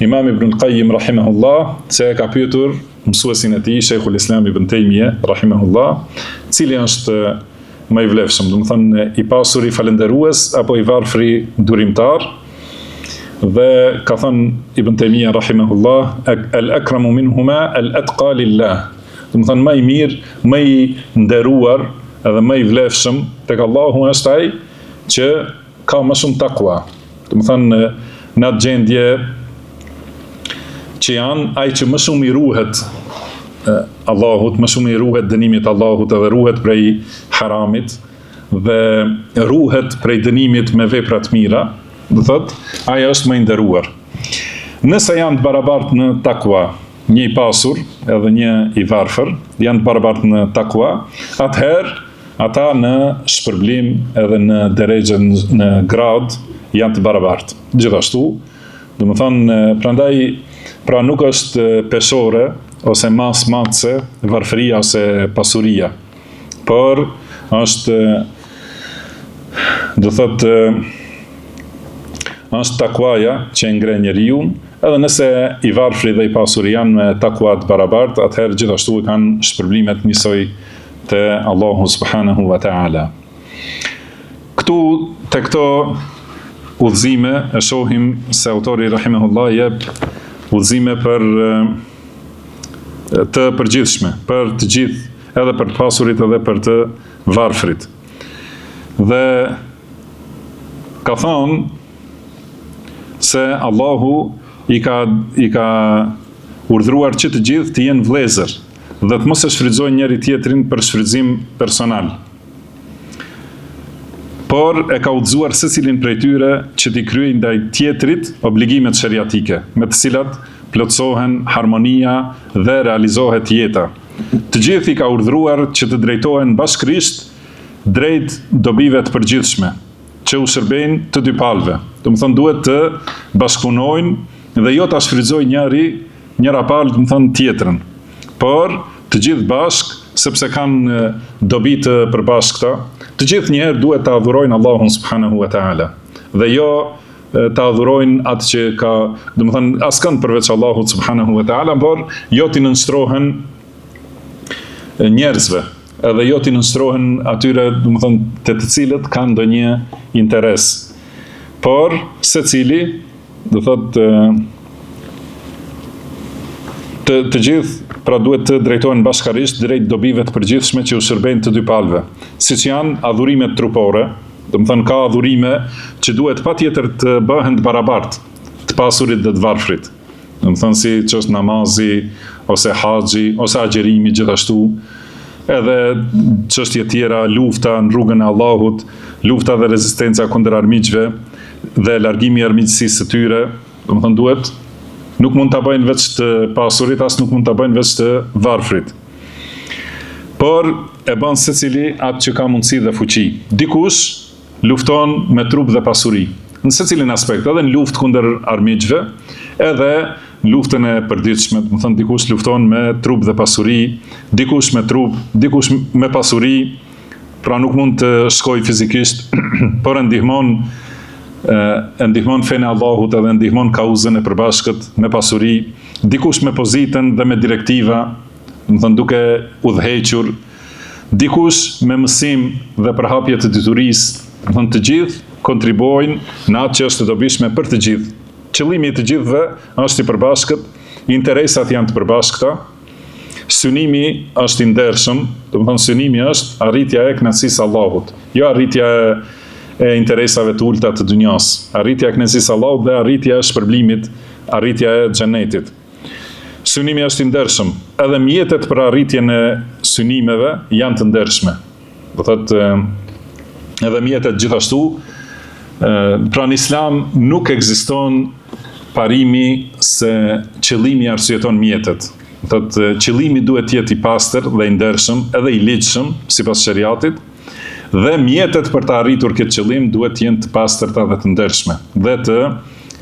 Imam Ibn al-Qayyim rahimahullah, se ka pyetur mësuesin e tij, Sheikhul Islam Ibn Taymiyah rahimahullah, cili është më i vlefshëm, do të thonë i pasuri falënderues apo i varfri durimtar? Dhe ka thënë Ibn Taymiyah rahimahullah, al-akramu minhuma al-atqa lillah. Do të thonë më i mirë, më i nderuar edhe më i vlefshëm tek Allahu është ai që ka më shumë takwa. Do të thonë në atë gjendje që janë ai që më shumë i ruhet Allahut, më shumë i ruhet dënimit Allahut edhe ruhet prej haramit dhe ruhet prej dënimit me vepra të mira. Do thotë, ai është më i nderuar. Nëse janë të barabartë në takwa, një i pasur edhe një i varfër, janë të barabartë në takwa, atëherë ata në shpërblim edhe në derexhe, në grad janë të barabartë. Gjithashtu, do të thonë, prandaj pra nuk është peshore ose matse varfëria ose pasuria, por është, do thotë, është takwaja që e ngre njeriu, edhe nëse i varfri dhe i pasuri janë me takwa të barabartë, atëherë gjithashtu kanë shpërblimet njësoj te Allahu subhanahu wa ta'ala. Këtu te këto udhëzime e shohim se autori rahimahullah jep udhëzime për të përgjithshme, për të gjithë, edhe për të pasurit edhe për të varfrit. Dhe ka thonë se Allahu i ka urdhruar që të gjithë të jenë vëllezër dhe të mos e shfrytëzojnë njëri tjetrin për shfrytëzim personal. Por e ka udhëzuar secilin prej tyre që t'i kryejë ndaj tjetrit obligimet shariatike, me të cilat plotësohen harmonia dhe realizohet jeta. Të gjithë i ka urdhruar që të drejtohen bashkërisht drejt dobive të përgjithshme, që u shërbejnë të dy palëve. Do të thonë duhet të bashkëpunojnë dhe jo ta shfrytëzojnë njëra palë, do të thonë tjetrën, por të gjithë bashkë, sepse kanë dobi të përbashkëta, të gjithë njëherë duhet të adhurojnë Allahun subhanahu wa ta'ala, dhe jo të adhurojnë atë që ka, do të thonë askënd përveç Allahut subhanahu wa ta'ala, por jo t'i nënshtrohen njerëzve, edhe jo t'i nënshtrohen atyre, do të thonë të cilët kanë ndonjë interes. Por secili, do thotë të gjithë, pra duhet të drejtohen bashkarisht drejt dobive të përgjithshme që u shërbejnë të dy palëve. Siç janë adhurimet trupore, do të thonë ka adhurime që duhet patjetër të bëhen të barabartë, të pasurit dhe të varfrit. Do të thonë si që është namazi, ose haxhi, ose agjerimi gjithashtu, edhe çështje tjera, lufta në rrugën e Allahut, lufta dhe rezistenca kundër armiqve dhe largimi i armiqësisë së tyre, do të thonë duhet nuk mund ta bëjnë veç të pasurit, as nuk mund ta bëjnë veç të varfrit. Por e bën secili atë që ka mundësi dhe fuqi. Dikush lufton me trup dhe pasuri, në secilin aspekt, edhe në luftë kundër armiqve, edhe në luftën e përditshme, do të thonë dikush lufton me trup dhe pasuri, dikush me trup, dikush me pasuri, pra nuk mund të shkojë fizikisht, por ndihmon fenë Allahut edhe ndihmon kauzën e përbashkët me pasuri, dikush me pozitën dhe me direktiva, do të thonë duke udhëhequr, dikush me mësim dhe përhapje të diturisë, do të thonë të gjithë kontribuojnë në atë që është të dobishme për të gjithë. Qëllimi i të gjithëve është i përbashkët, interesat janë të përbashkëta, synimi është i ndershëm, do të thonë synimi është arritja e kënaqësisë Allahut, jo arritja e interesave të ulta të dunjas, arritja e kënaqësisë Allahut dhe arritja e shpërblimit, arritja e xhenetit. Synimi është i ndershëm, edhe mjetet për arritjen e synimeve janë të ndershme. Do thotë edhe mjetet gjithashtu, pra në Islam nuk ekziston parimi se qëllimi arsyeton mjetet. Do thotë qëllimi duhet të jetë i pastër dhe i ndershëm, edhe i ligjshëm sipas shariatit, dhe mjetet për të arritur këtë qëllim duhet të jenë të pastërta dhe të ndershme dhe të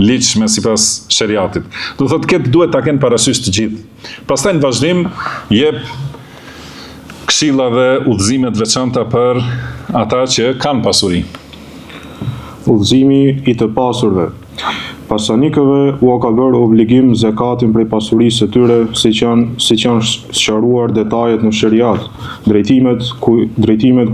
ligjshme sipas shariatit. Do thotë këtë duhet ta kenë parasysh të gjithë. Pastaj në vazhdim jep këshilla dhe udhëzime të veçanta për ata që kanë pasuri. Udhëzimi i të pasurve. Pasanikëve u ka bërë obligim zakatin prej pasurisë së tyre, siç janë sqaruar detajet në shariat. Drejtimet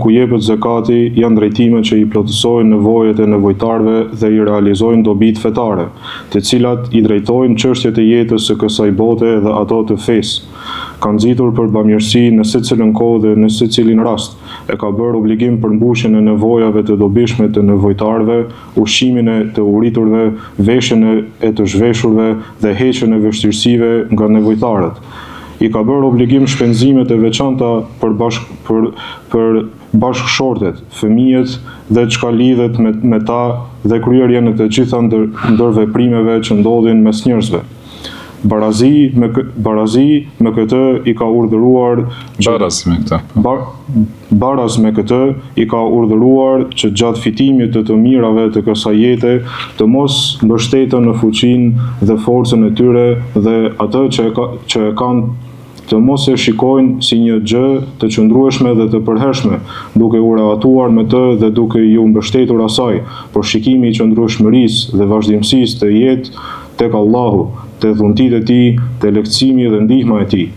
ku jepet zakati janë drejtimet që i plotësojnë nevojat e nevojtarëve dhe i realizojnë dobit fetare, të cilat i drejtojnë çështjet e jetës së kësaj bote dhe ato të fesë. Kanë nxitur për bamirësi në secilën kohë dhe në secilin rast. E ka bërë obligim për mbushjen e nevojave të dobishme të nevojtarëve, ushqimin e të uriturve, veshjen e të zhveshurve dhe heqjen e vështirësive nga nevojtarët. I ka bërë obligim shpenzimet e veçanta për bashkëshortet, fëmijët dhe çka lidhet me ta dhe kryerjen e të gjitha ndërveprimeve që ndodhin mes njerëzve. Barazi me këtë i ka urdhëruar që gjatë fitimit të mirave të kësaj jete të mos mbështeten në fuqinë dhe forcën e tyre dhe atë që e kanë të mos e shikojnë si një gjë të qëndrueshme dhe të përhershme, duke u rahatuar me të dhe duke ju mbështetur asaj, por shikimi i qëndrueshmërisë dhe vazhdimësisë të jetë tek Allahu, të dhuntit e tij, të lehtësimi dhe ndihma e tij.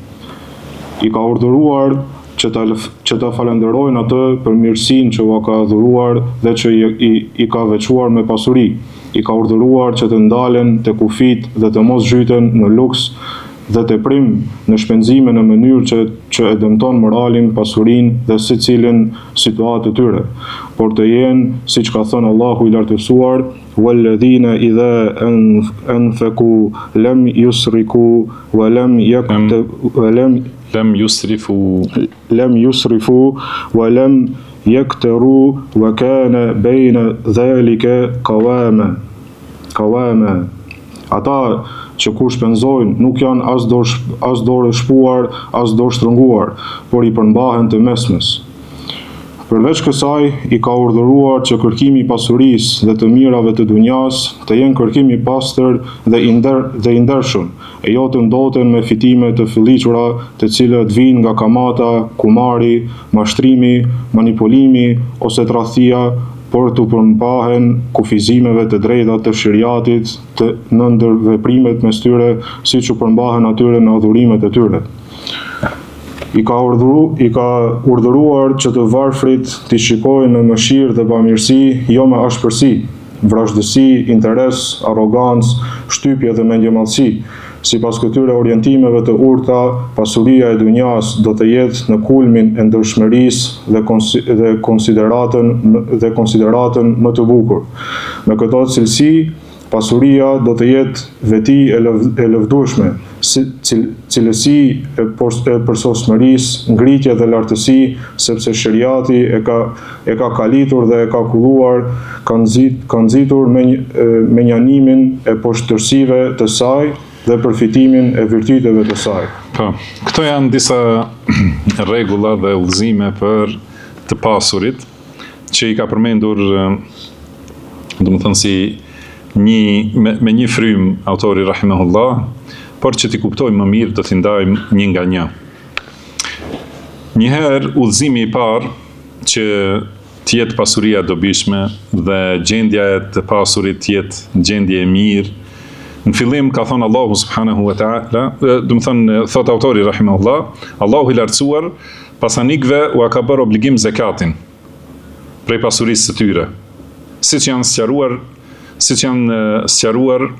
I ka urdhëruar që ta falenderojnë atë për mirësinë që ua ka dhuruar dhe që i ka veçuar me pasuri. I ka urdhëruar që të ndalen të kufit dhe të mos zhyten në luks dhe të prim në shpenzime në mënyrë që e dëmton moralin, pasurin dhe si cilin situatë të tyre. Por të jenë, si që ka thënë Allahu i lartësuar, وَالَّذِينَ إِذَا أَنْفَقُوا لَمْ يُسْرِفُوا وَلَمْ يَقْتَرُوا وَكَانَ بَيْنَ ذَلِكَ قَوَامًا. Ata që kur shpenzojnë nuk janë as dorë shpuar, as dorë shtrënguar, por i përmbahen të mesmes. Përveç kësaj, i ka urdhëruar që kërkimi i pasurisë dhe të mirave të dunjas të jenë kërkimi i pastër dhe i ndershëm, e jo të ndoten me fitime të fylliqura, të cilët vijnë nga kamata, kumari, mashtrimi, manipulimi ose tradhtia, por të përmbahen kufizimeve të drejta të shariatit në ndër veprimet mes tyre, siç u përmbahen atyre në adhurimet e tyre. I ka urdhëruar që të varfrit t'i shikojnë në mëshirë dhe bamirësi, jo me ashpërsi, vrazhdësi, interes, arrogancë, shtypje dhe mendjemadhësi. Sipas këtyre orientimeve të urta, pasuria e dunjas do të jetë në kulmin e ndershmërisë dhe konsideratën më të bukur. Me këto cilësi, pasuria do të jetë veti e lëvdueshme, cilësi e përsosmërisë, ngritje dhe lartësi, sepse shariati e ka kalitur dhe e ka kulluar, ka nxitur me njanimin e poshtërsive të saj dhe përfitimin e virtyteve të saj. Po, këto janë disa rregulla dhe udhëzime për të pasurit që i ka përmendur, domethënë si me një frym autori rahimahullah, por që t'i kuptojmë më mirë do t'i ndajmë një nga një. Njëherë udhëzimi i parë që t'jetë pasuria dobishme dhe gjendja e të pasurit t'jetë gjendje e mirë. Në fillim ka thonë Allahu subhanahu wa ta'ala, thot autori rahimahullah, Allahu i lartësuar pasanikëve u ka bërë obligim zekatin prej pasurisë së tyre. Siç janë sqaruar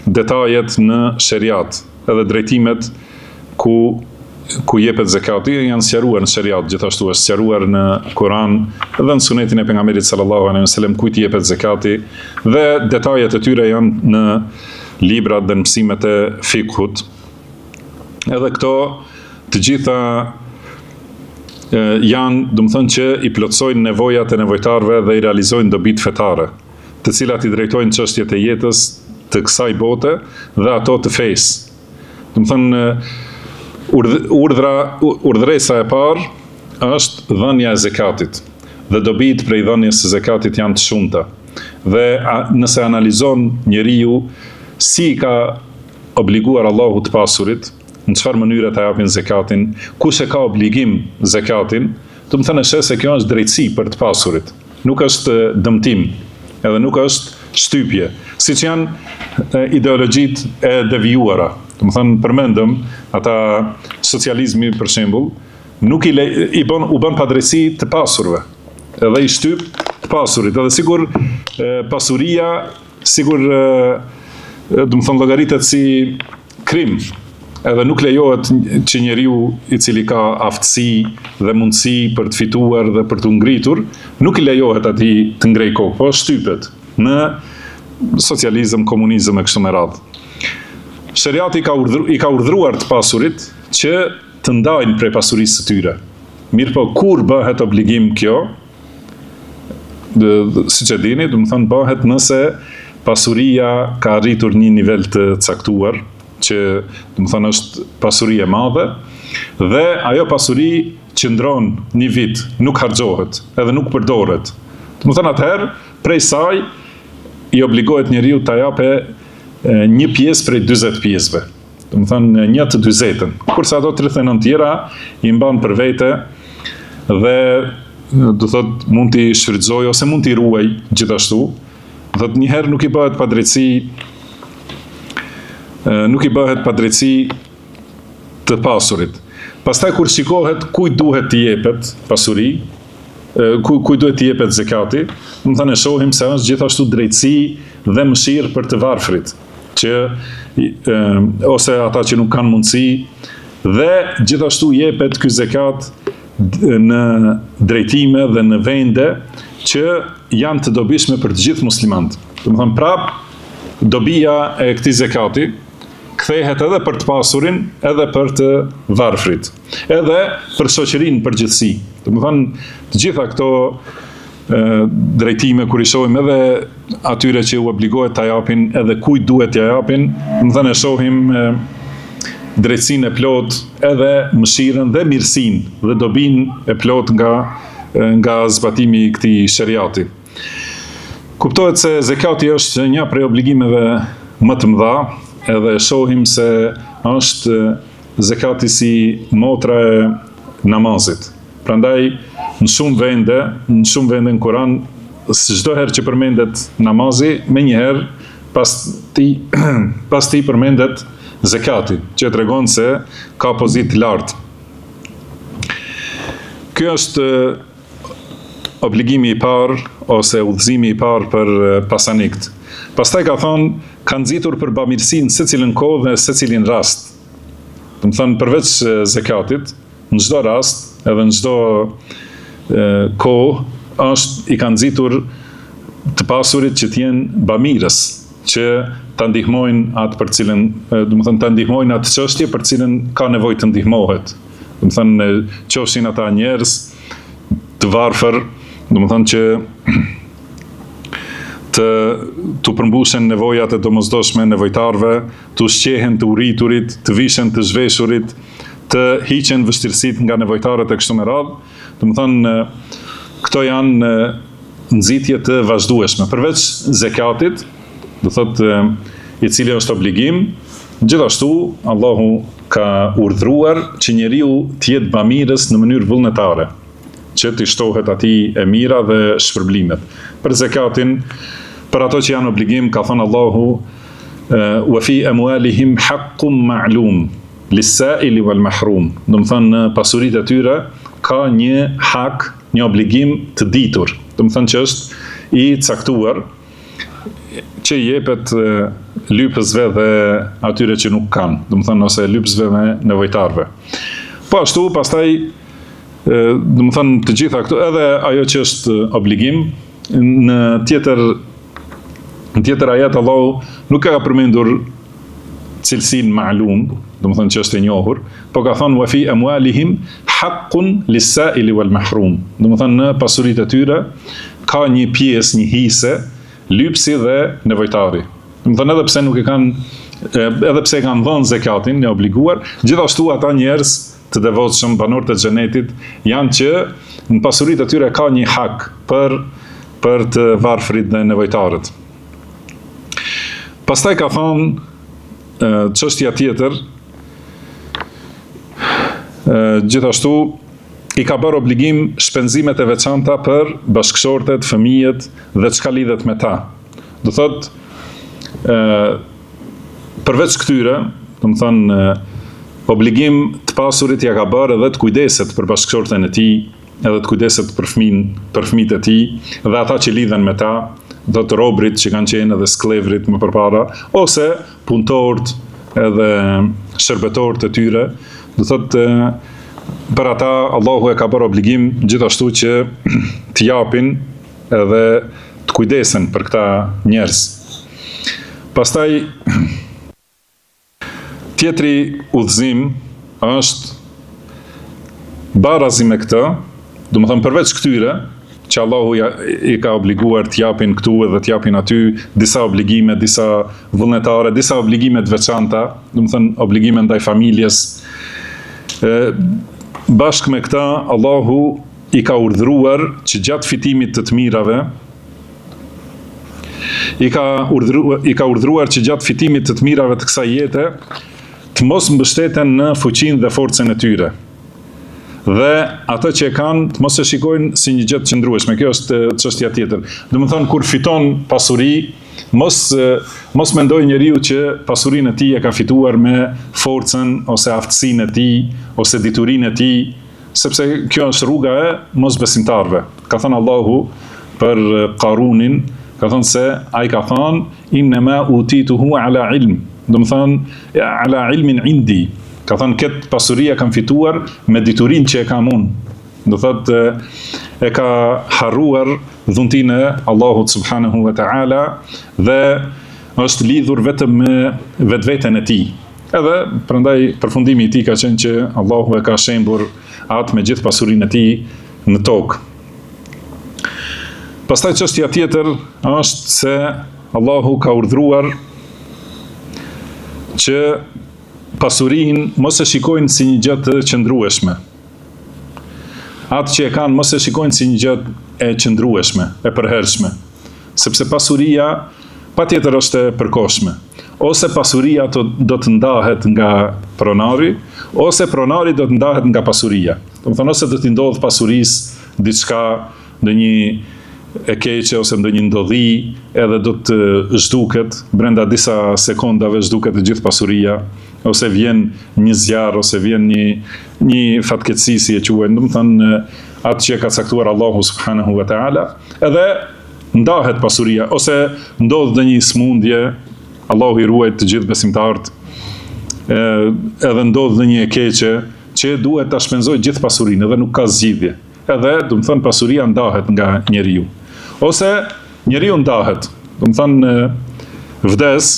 detajet në shariat, edhe drejtimet ku jepet zekati janë sqaruar në shariat, gjithashtu është sqaruar në Kur'an dhe në sunetin e pejgamberit sallallahu alaihi wasallam kujt jepet zekati dhe detajet e tyre janë në librat dhe në mësimet e fikhut. Edhe këto të gjitha janë, domethënë që i plotësojnë nevojat e nevojtarëve dhe i realizojnë dobitë fetare, të cilat i drejtojnë çështjet e jetës të kësaj bote dhe ato të fesë. Domethënë urdhresa e parë është dhënia e zekatit dhe dobitë prej dhënies së zekatit janë të shumta. Dhe nëse analizon njeriu si ka obliguar Allahu të pasurit, në çfarë mënyre ta japin zekatin, kush e ka obligim zekatin, do të thënë se kjo është drejtësi për të pasurit. Nuk është dëmtim, edhe nuk është shtypje, siç janë ideologjitë e devijuara. Do të thënë përmendëm ata socializmi për shembull, nuk u bën padrejti të pasurve, edhe i shtyp të pasurit, edhe sigur pasuria do të thënë llogaritet si krim, edhe nuk lejohet që njeriu i cili ka aftësi dhe mundësi për të fituar dhe për të ngritur, nuk i lejohet atij të ngrej kokë, po shtypet në socializëm, komunizëm e kështu me radhë. Shariati i ka urdhëruar të pasurit që të ndajnë prej pasurisë së tyre. Mirë po, kur bëhet obligim kjo? Siç e dini, do të thënë bëhet nëse pasuria ka arritur një nivel të caktuar, që do të thënë është pasuri e madhe, dhe ajo pasuri qëndron një vit, nuk harxohet, edhe nuk përdoret. Do të thënë atëherë, prej saj i obligohet njeriu ta japë një pjesë prej 40 pjesëve. Do të thënë 1/40, kurse ato 39 tjera i mban për vete dhe do thot mund t'i shfrytëzoj ose mund t'i ruaj gjithashtu. Thot njëherë nuk i bëhet padrejtësi të pasurit. Pastaj kur shikohet kujt duhet të jepet pasuri, kujt duhet të jepet zakati, do të thënë shohim se është gjithashtu drejtësi dhe mëshirë për të varfrit, që ose ata që nuk kanë mundësi, dhe gjithashtu jepet ky zakat në drejtime dhe në vende që janë të dobishme për të gjithë muslimanët. Do të thënë prap dobia e këtij zakati kthehet edhe për të pasurin, edhe për të varfrit, edhe për shoqërinë përgjithësi. Do të thënë të gjitha këto drejtime kur i shohim edhe atyre që u obligohet ta japin, edhe kujt duhet t'ia japin, do të thënë shohim drejtësinë e plot, edhe mëshirën dhe mirësinë dhe dobinë e plot nga zbatimi i këtij shariati. Kuptohet se zakati është një prej obligimeve më të mëdha, edhe shohim se është zakati si motra e namazit. Prandaj në shumë vende në Kur'an, çdo herë që përmendet namazi, menjëherë pas ti përmendet zakati, që tregon se ka pozitë lartë. Ky është obligimi i parë ose udhëzimi i parë për pasanikt. Pastaj ka thonë, kanë nxitur për bamirësinë secilën kohë dhe secilin rast. Do të thonë përveç zakatit, në çdo rast, edhe në çdo kohë i kanë nxitur të pasurit që të jenë bamirës, që ta ndihmojnë atë për cilën, do të thënë ta ndihmojnë atë çështje për cilën ka nevojë të ndihmohet. Do të thënë qofshin ata njerëz të varfër, do të thënë që të përmbusen nevojat e domosdoshme nevojtarve, të ushqehen të urriturit, të vishen të zhveshurit, të hiqen vështirësitë nga nevojtarët e kështu me radhë. Do të thënë këto janë nxitje të vazhdueshme. Përveç zakatit, do thotë i cili është obligim, gjithashtu Allahu ka urdhëruar që njeriu të jetë bamirës në mënyrë vullnetare, që t'i shtohet atij e mira dhe shpërblimet. Për zakatin, për ato që janë obligim, ka thënë Allahu wa fi amwalihim haqqun ma'lum lis-sa'ili wal mahrum. Do të thënë në pasuritë e tyre ka një hak, një obligim të ditur. Do të thënë që është i caktuar, që jepet lypësve dhe atyre që nuk kanë, do të thënë ose lypësve me nevojtarve. Po ashtu, pastaj, do të thënë të gjitha këto, edhe ajo që është obligim, në tjetër ajet Allahu nuk ka përmendur cilësinë ma'lum, do të thënë që është e njohur, po ka thënë wa fi amwalihim haqqun lis-sa'ili wal mahrum. Do të thënë në pasuritë e tyre ka një pjesë, një hise, lypsi dhe nevojtari. Do të thënë edhe pse nuk e kanë, edhe pse kanë dhënë zakatin e obliguar, gjithashtu ata njerëz të devotshëm, banorët e xhenetit, janë që në pasuritë e tyre ka një hak për të varfrit dhe nevojtarët. Pastaj ka thonë çështja tjetër, gjithashtu i ka bërë obligim shpenzimet e veçanta për bashkëshortet, fëmijët dhe çka lidhet me ta. Do thotë përveç këtyre, do të thonë obligim të pasurit ja ka bërë edhe të kujdeset për bashkëshorten e tij, edhe të kujdeset për fëmijët e tij dhe ata që lidhen me ta, do të robrit që kanë qenë edhe sklevrit më përpara, ose punëtorët edhe shërbetorët e tyre. Do thotë për ata Allahu e ka bërë obligim gjithashtu që të japin edhe të kujdesen për këta njerëz. Pastaj tjetri udhëzim është barazi me këtë, do të thënë përveç këtyre që Allahu i ka obliguar të japin këtu edhe të japin aty disa obligime, disa vullnetare, disa obligime të veçanta, do të thënë obligime ndaj familjes. Bashkë me këta, Allahu i ka urdhëruar që gjatë fitimit të mirave, i ka urdhëruar që gjatë fitimit të mirave të kësaj jete, të mos mbështeten në fuqinë dhe forcën e tyre. Dhe ata që e kanë, të mos e shikojnë si një gjë të qëndrueshme. Kjo është çështja tjetër. Do të thonë kur fiton pasuri, mos mendoj njeriu që pasurinë e tij e ka fituar me forcën ose aftësinë e tij ose diturinë e tij, sepse kjo është rruga e mosbesimtarëve. Ka thënë Allahu për Qarunin, ka thënë se ai ka thënë innama utituhu ala ilm, do të thënë ala ilmin indi. Ka thënë këtë pasuria kam fituar me diturinë që e kam unë. Do thotë e ka harruar dhuntinë e Allahut subhanahu wa ta'ala dhe është lidhur vetëm me vetveten e tij. Edhe prandaj përfundimi i tij ka qenë që Allahu e ka shembur atë me gjithë pasurinë e tij në tokë. Pastaj çështja tjetër është se Allahu ka urdhëruar që pasurinë mos e shikojnë si një gjë të qëndrueshme. Atë që e kanë mos e shikojnë si një gjë e qëndrueshme, e përhershme, sepse pasuria patjetër është e përkohshme. Ose pasuria do të ndahet nga pronari, ose pronari do të ndahet nga pasuria. Do të thonë ose do t'i ndodh pasurisë diçka, ndonjë e keqe ose ndonjë ndodhi, edhe do të zhduket brenda disa sekondave, zhduket e gjithë pasuria, ose vjen një zjarr, ose vjen një fatkeqësi si e quajnë, do të thonë atë që ka caktuar Allahu subhanahu wa ta'ala, edhe ndahet pasuria, ose ndodh ndonjë smundje, Allahu i ruaj të gjithë besimtarët, edhe ndodh ndonjë e keqe që duhet ta shpenzojë gjithë pasurinë dhe nuk ka zgjidhje. Edhe, do të thonë pasuria ndahet nga njeriu. Ose njeriu ndahet, do të thonë vdes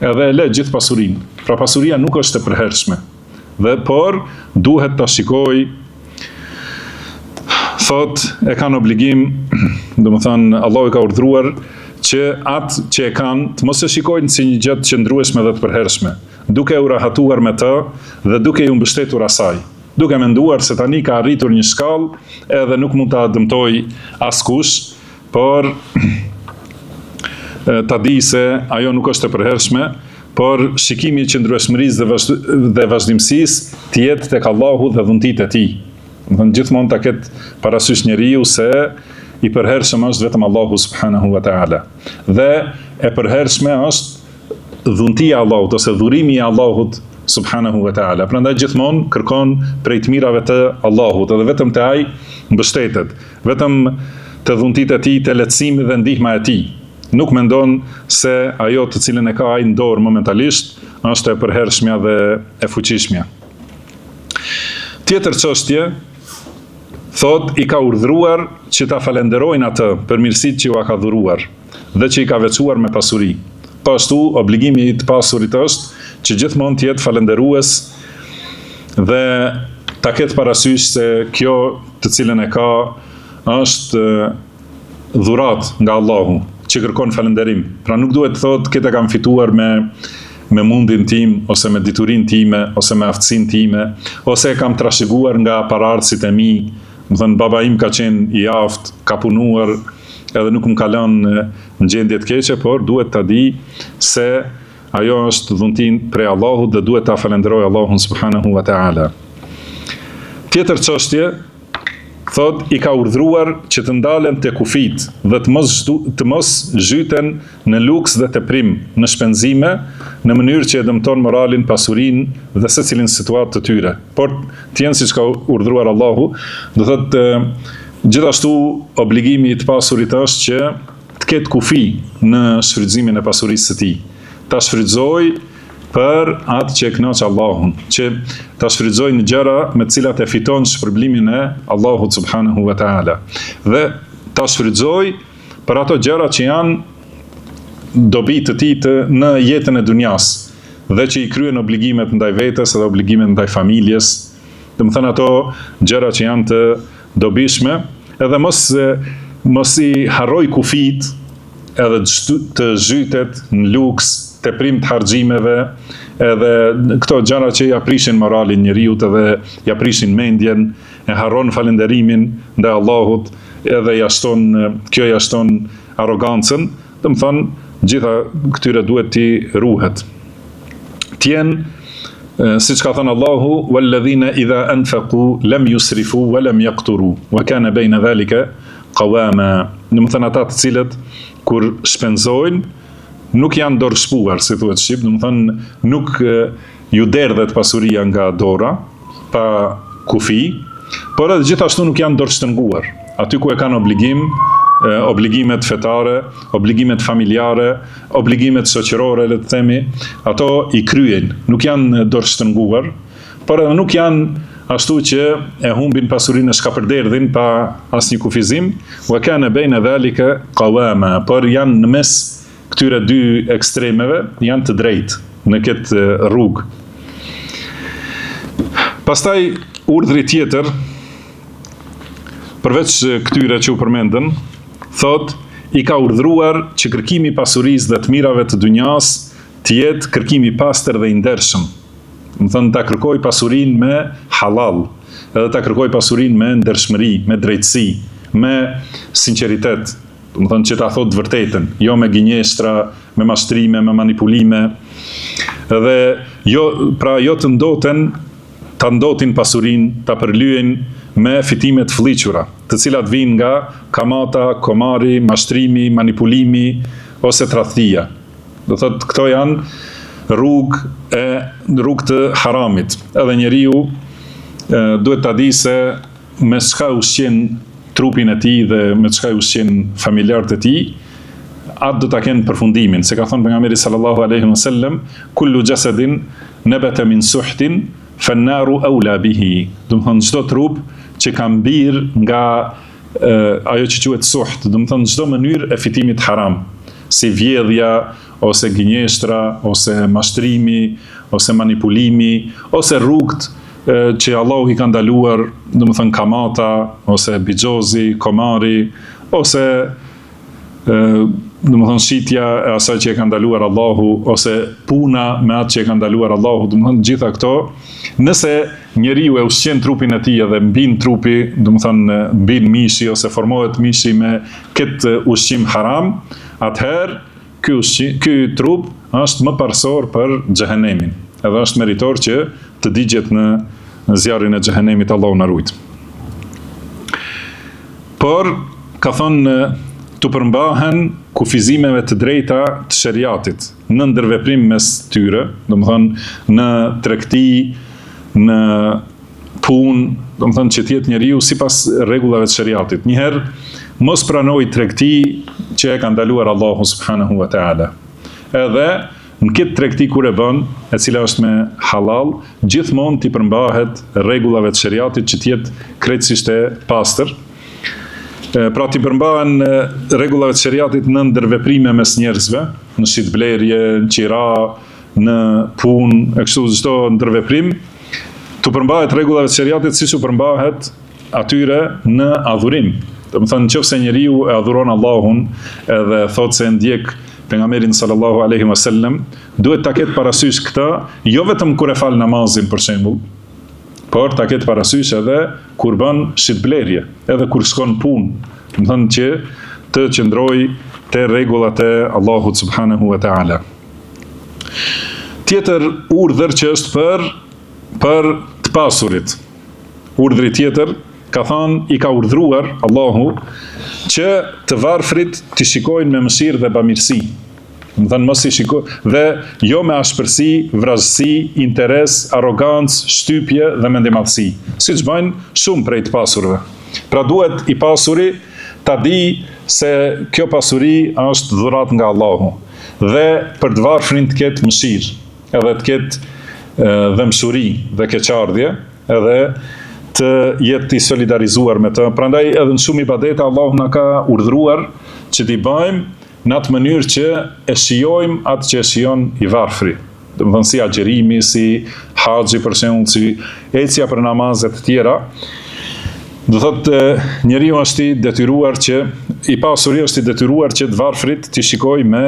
edhe e le gjithë pasurinë. Pra pasuria nuk është e përhershme. Por duhet ta shikoj, thot e kanë obligim, do të thonë Allahu ka urdhëruar që atë që e kanë të mos e shikojnë si një gjë të qëndrueshme dhe të përhershme, duke u rahatuar me të dhe duke u mbështetur asaj, duke menduar se tani ka arritur një shkallë edhe nuk mund ta dëmtoj askush, por ta di se ajo nuk është e përhershme, por shikimi i qëndrueshmërisë dhe vazhdimësisë të jetë tek Allahu dhe dhuntitë e tij. Do të gjithmonë ta ketë parasysh njeriu se i përhershëm është vetëm Allahu subhanahu wa ta'ala. Dhe e përhershme është dhuntia e Allahut ose dhurimi i Allahut subhanahu wa ta'ala. Prandaj gjithmonë kërkon prej të mirave të Allahut, edhe vetëm te ai mbështetet, vetëm te dhuntitë e tij, te lehtësimi dhe ndihma e tij. Nuk mendon se ajo të cilën e ka ai në dorë momentalisht është e përhershmja dhe e fuqishmja. Tjetër çështje, thot i ka urdhëruar që ta falenderojnë atë për mirësitë që u ka dhuruar dhe që i ka veçuar me pasuri. Po ashtu obligimi i të pasurit është që gjithmonë të jetë falendërues dhe ta ketë parasysh se kjo të cilën e ka është dhurat nga Allahu, që kërkon falënderim. Pra nuk duhet të thotë këtë kam fituar me mundin tim, ose me diturinë time, ose me aftësinë time, ose kam trashëguar nga paraardhësit e mi, më thënë baba im ka qenë i aftë, ka punuar, edhe nuk më ka lënë në gjendje të keqe, por duhet ta di se ajo është dhuntin prej Allahut dhe duhet ta falenderoj Allahun subhanahu wa ta'ala. Tjetër çështje, thot i ka urdhëruar që të ndalen te kufit dhe të mos zhyten në luks dhe teprim, në shpenzime, në mënyrë që e dëmton moralin, pasurinë dhe secilin situatë të tyre. Por të jenë siç ka urdhëruar Allahu, do thotë gjithashtu obligimi i të pasurit është që të ketë kufi në shfrytëzimin e pasurisë së tij. Ta shfrytëzoj për atë që e kënaq Allahun, që ta shfrytëzoj në gjëra me të cilat e fiton shpërblimin e Allahut subhanahu wa ta'ala. Dhe ta shfrytëzoj për ato gjëra që janë dobi të tij në jetën e dunjas, dhe që i kryen obligimet ndaj vetes dhe obligimet ndaj familjes, do të thënë ato gjëra që janë të dobishme, edhe mos i harroj kufit edhe të zhytet në luks, teprim të harxhimeve, edhe këto gjëra që ja prishin moralin njeriut edhe ja prishin mendjen, e harron falënderimin ndaj Allahut, edhe kjo ja shton arrogancën, do të thonë gjitha këtyre duhet t'i ruhet. Tjenë siç ka thënë Allahu, walladhina idha anfaqu lam yusrifu wa lam yaqturu wa kana bayna dhalika qawama. Do të thonë ata të cilët kur shpenzojnë nuk janë dorëshpuar, si thuhet shqip, do të thonë nuk ju derdhet pasuria nga dora, pa kufi, por edhe gjithashtu nuk janë dorështënguar. Aty ku e kanë obligim, obligimet fetare, obligimet familjare, obligimet shoqërore, le të themi, ato i kryen, nuk janë dorështënguar, por edhe nuk janë ashtu që e humbin pasurinë e shkapërderdhin pa asnjë kufizim, wa kana baina dhalika qawama, por janë në mes këtyre dy ekstremeve, janë të drejtë në këtë rrugë. Pastaj urdhri tjetër, përveç këtyre që u përmendën, thot, i ka urdhruar që kërkimi i pasurisë dhe të mirave të dunjas të jetë kërkimi i pastër dhe i ndershëm. Do të thënë ta kërkoj pasurinë me halal, edhe ta kërkoj pasurinë me ndershmëri, me drejtësi, me sinqeritet. Do të thënë që ta thotë vërtetën, jo me gënjeshtra, me mashtrime, me manipulime. Edhe jo ta ndotin pasurinë, ta përlyen me fitime të fëlliqura, të cilat vijnë nga kamata, komari, mashtrimi, manipulimi ose tradhtia. Do thotë këto janë rrugë të haramit. Edhe njeriu duhet ta di se me çka ushqen trupin e tij dhe me çka ushqen familjarët e tij, atë do ta kenë përfundimin. Se ka thënë pejgamberi sallallahu alaihi wasallam, kullu jasadin nabata min suhtin fan-naru awla bihi. Do të thonë çdo trup që ka mbir nga ajo që quhet suht, do të thonë çdo mënyrë e fitimit haram, si vjedhja, ose gënjeshtra, ose mashtrimi, ose manipulimi, ose rrugët që Allahu i ka ndaluar, do të thënë kamata, ose bixhozi, komari, ose do të thënë shitja e asaj që e ka ndaluar Allahu, ose puna me atë që e ka ndaluar Allahu, do të thënë gjitha këto, nëse njeriu e ushqen trupin e tij dhe mbin trupi, do të thënë mbin mishi ose formohet mishi me këtë ushqim haram, atëherë ky trup është më parsor për xhehenemin. Edhe është meritor që të digjet në zjarrin e xhehenemit, Allahu na ruaj. Por ka thonë të përmbahen kufizimeve të drejta të sheriatit në ndërveprim mes tyre, domethënë në tregti, në punë, domethënë që të jetë njeriu sipas rregullave të sheriatit. Njëherë mos pranoj tregti që e ka ndaluar Allahu subhanahu wa taala. Edhe në këtë tregti kur e bën, e cila është me halal, gjithmonë t'i përmbahet rregullave të sheriatit që të jetë krejtësisht e pastër. Pra t'i përmbahen rregullave të sheriatit në ndërveprime mes njerëzve, në shitblerje, në qira, në punë, e kështu çdo ndërveprim, t'u përmbahet rregullave të sheriatit siç u përmbahet atyre në adhurim. Do të thënë nëse njeriu e adhuron Allahun edhe thotë se ndjek pejgamberin sallallahu alaihi wasallam, duhet ta ketë parasysh këtë, jo vetëm kur e fal namazin për shembull, por ta ketë parasysh edhe kur bën shitblerje, edhe kur shkon punë. Do të thënë që të qëndrojë te rregullat e Allahut subhanahu wa taala. Tjetër urdhër që është për të pasurit. Urdhri tjetër ka thënë i ka urdhruar Allahu që të varfrit të shikojnë me mëshirë dhe bamirësi. Do të thënë mos i shikojnë dhe jo me ashpërsi, vrazësi, interes, arrogancë, shtypje dhe mendimadhësi, siç bëjnë shumë prej të pasurve. Pra duhet i pasuri ta di se kjo pasuri është dhuratë nga Allahu dhe për të varfrin të ketë mëshirë, edhe të ketë dhëmshuri dhe keqardhje, edhe të jetë i solidarizuar me të. Prandaj edhe në shumë ibadete Allahu na ka urdhëruar që t'i bëjmë në atë mënyrë që e shijojmë atë që e shijon i varfri. Do të thënë si agjerimi, si haxhi për shembull, si ecja për namazet të tjera. Do thotë njeriu është i detyruar që i pasuri është i detyruar që të varfrit t'i shikojë me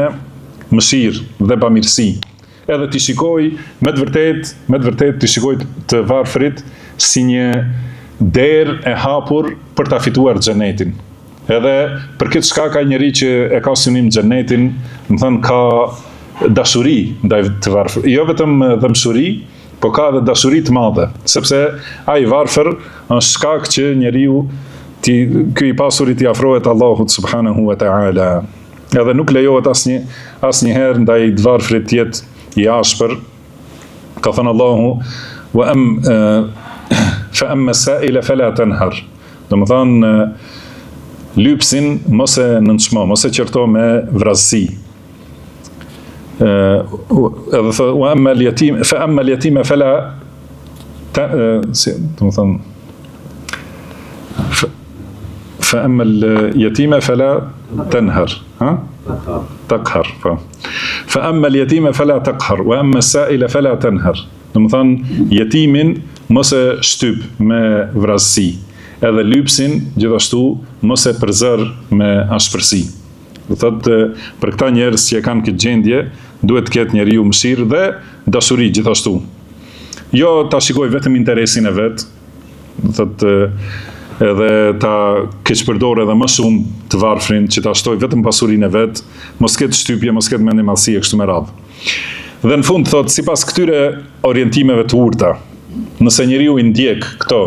mëshirë dhe bamirësi. Edhe t'i shikojë me të vërtet t'i shikojë të varfrit si një derë e hapur për ta fituar xhenetin. Edhe për këtë shkak ka njeri që e ka synim xhenetin, do të thënë ka dashuri ndaj të varfër. Jo vetëm dëmshuri, po ka edhe dashuri të madhe, sepse ai varfër është shkak që njeriu ky i pasurit i afrohet Allahut subhanahu wa taala. edhe nuk lejohet asnjëherë ndaj dvarfrit të jetë i ashpër. Ka thënë Allahu fa amma sa'ila fala tanhar. Domethënë lypsin mos e nënçmo, mos e qërto me vrasësi. Edhe thë wa amma al-yatim fa amma al-yatima fala domethënë fa amma al-yatima fala tanhar, taqhar. Fa amma al-yatima fala taqhar wa amma as-sa'ila fala tanhar. Domethënë jetimin mos e shtyp me vrasësi, edhe lypsin gjithashtu mos e përzër me ashpërsi. Do thotë për këta njerëz që kanë këtë gjendje, duhet të ketë njeriu mëshirë dhe dashuri gjithashtu. Jo ta shikoj vetëm interesin e vet, do thotë edhe ta keqpërdor edhe më shumë të varfrin, që ta shtoj vetëm pasurinë e vet, mos ketë shtypje, mos ketë mendimallësi e kështu me radhë. Dhe në fund thotë sipas këtyre orientimeve të urta, nëse njeriu i ndjek këto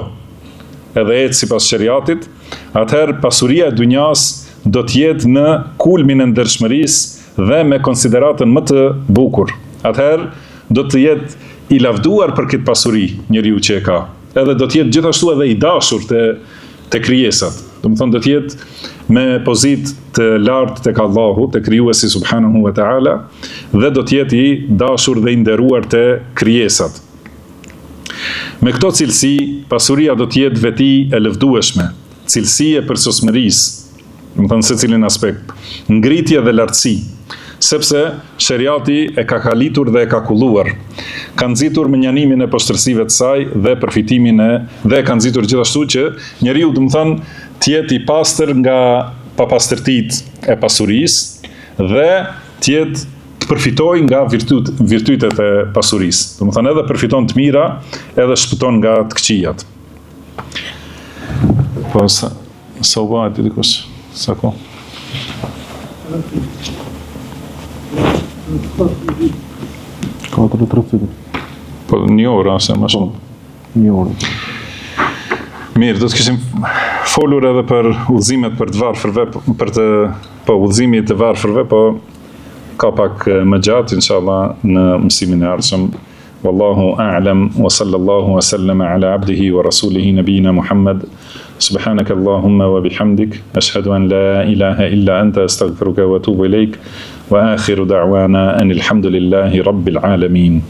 edhe ecë sipas shariatit, atëherë pasuria e dunjas do të jetë në kulmin e ndershmërisë dhe me konsideratën më të bukur. Atëherë do të jetë i lavduar për këtë pasuri njeriu që e ka. Edhe do të jetë gjithashtu edhe i dashur te krijesat. Domethënë do të jetë me pozitë të lartë tek Allahu, te krijuesi subhanahu wa taala, dhe do të jetë i dashur dhe i nderuar te krijesat. Me këto cilësi, pasuria do të jetë veti e lëvdueshme, cilësi e përsosmërisë, domethënë se cilin aspekt, ngritje dhe lartësi, sepse shariati e ka kalitur dhe e ka kulluar, ka nxitur me njanimin e poshtërsive të saj dhe përfitimin dhe ka nxitur gjithashtu që njeriu domethënë të jetë i pastër nga papastërtitë e pasurisë dhe të jetë përfitoj nga virtytet e pasurisë. Domethënë edhe përfiton të mira, edhe shpëton nga të këqijat. Po sa varet dikush, sa ko? Po një orë ose më shumë. Një orë. Mirë, do të kishim folur edhe për udhëzimet për të varfërve, udhëzimi të varfërve, po ka pak më gjatë, inshallah, në mësimin e ardhshëm. Wallahu a'lam wa sallallahu wa sallama ala abdihi wa rasulihi nabiyina Muhammad. Subhanaka Allahumma wa bihamdik, ashhadu an la ilaha illa anta, astaghfiruka wa atubu ilaik, wa akhiru da'wana anil hamdulillahi rabbil alamin.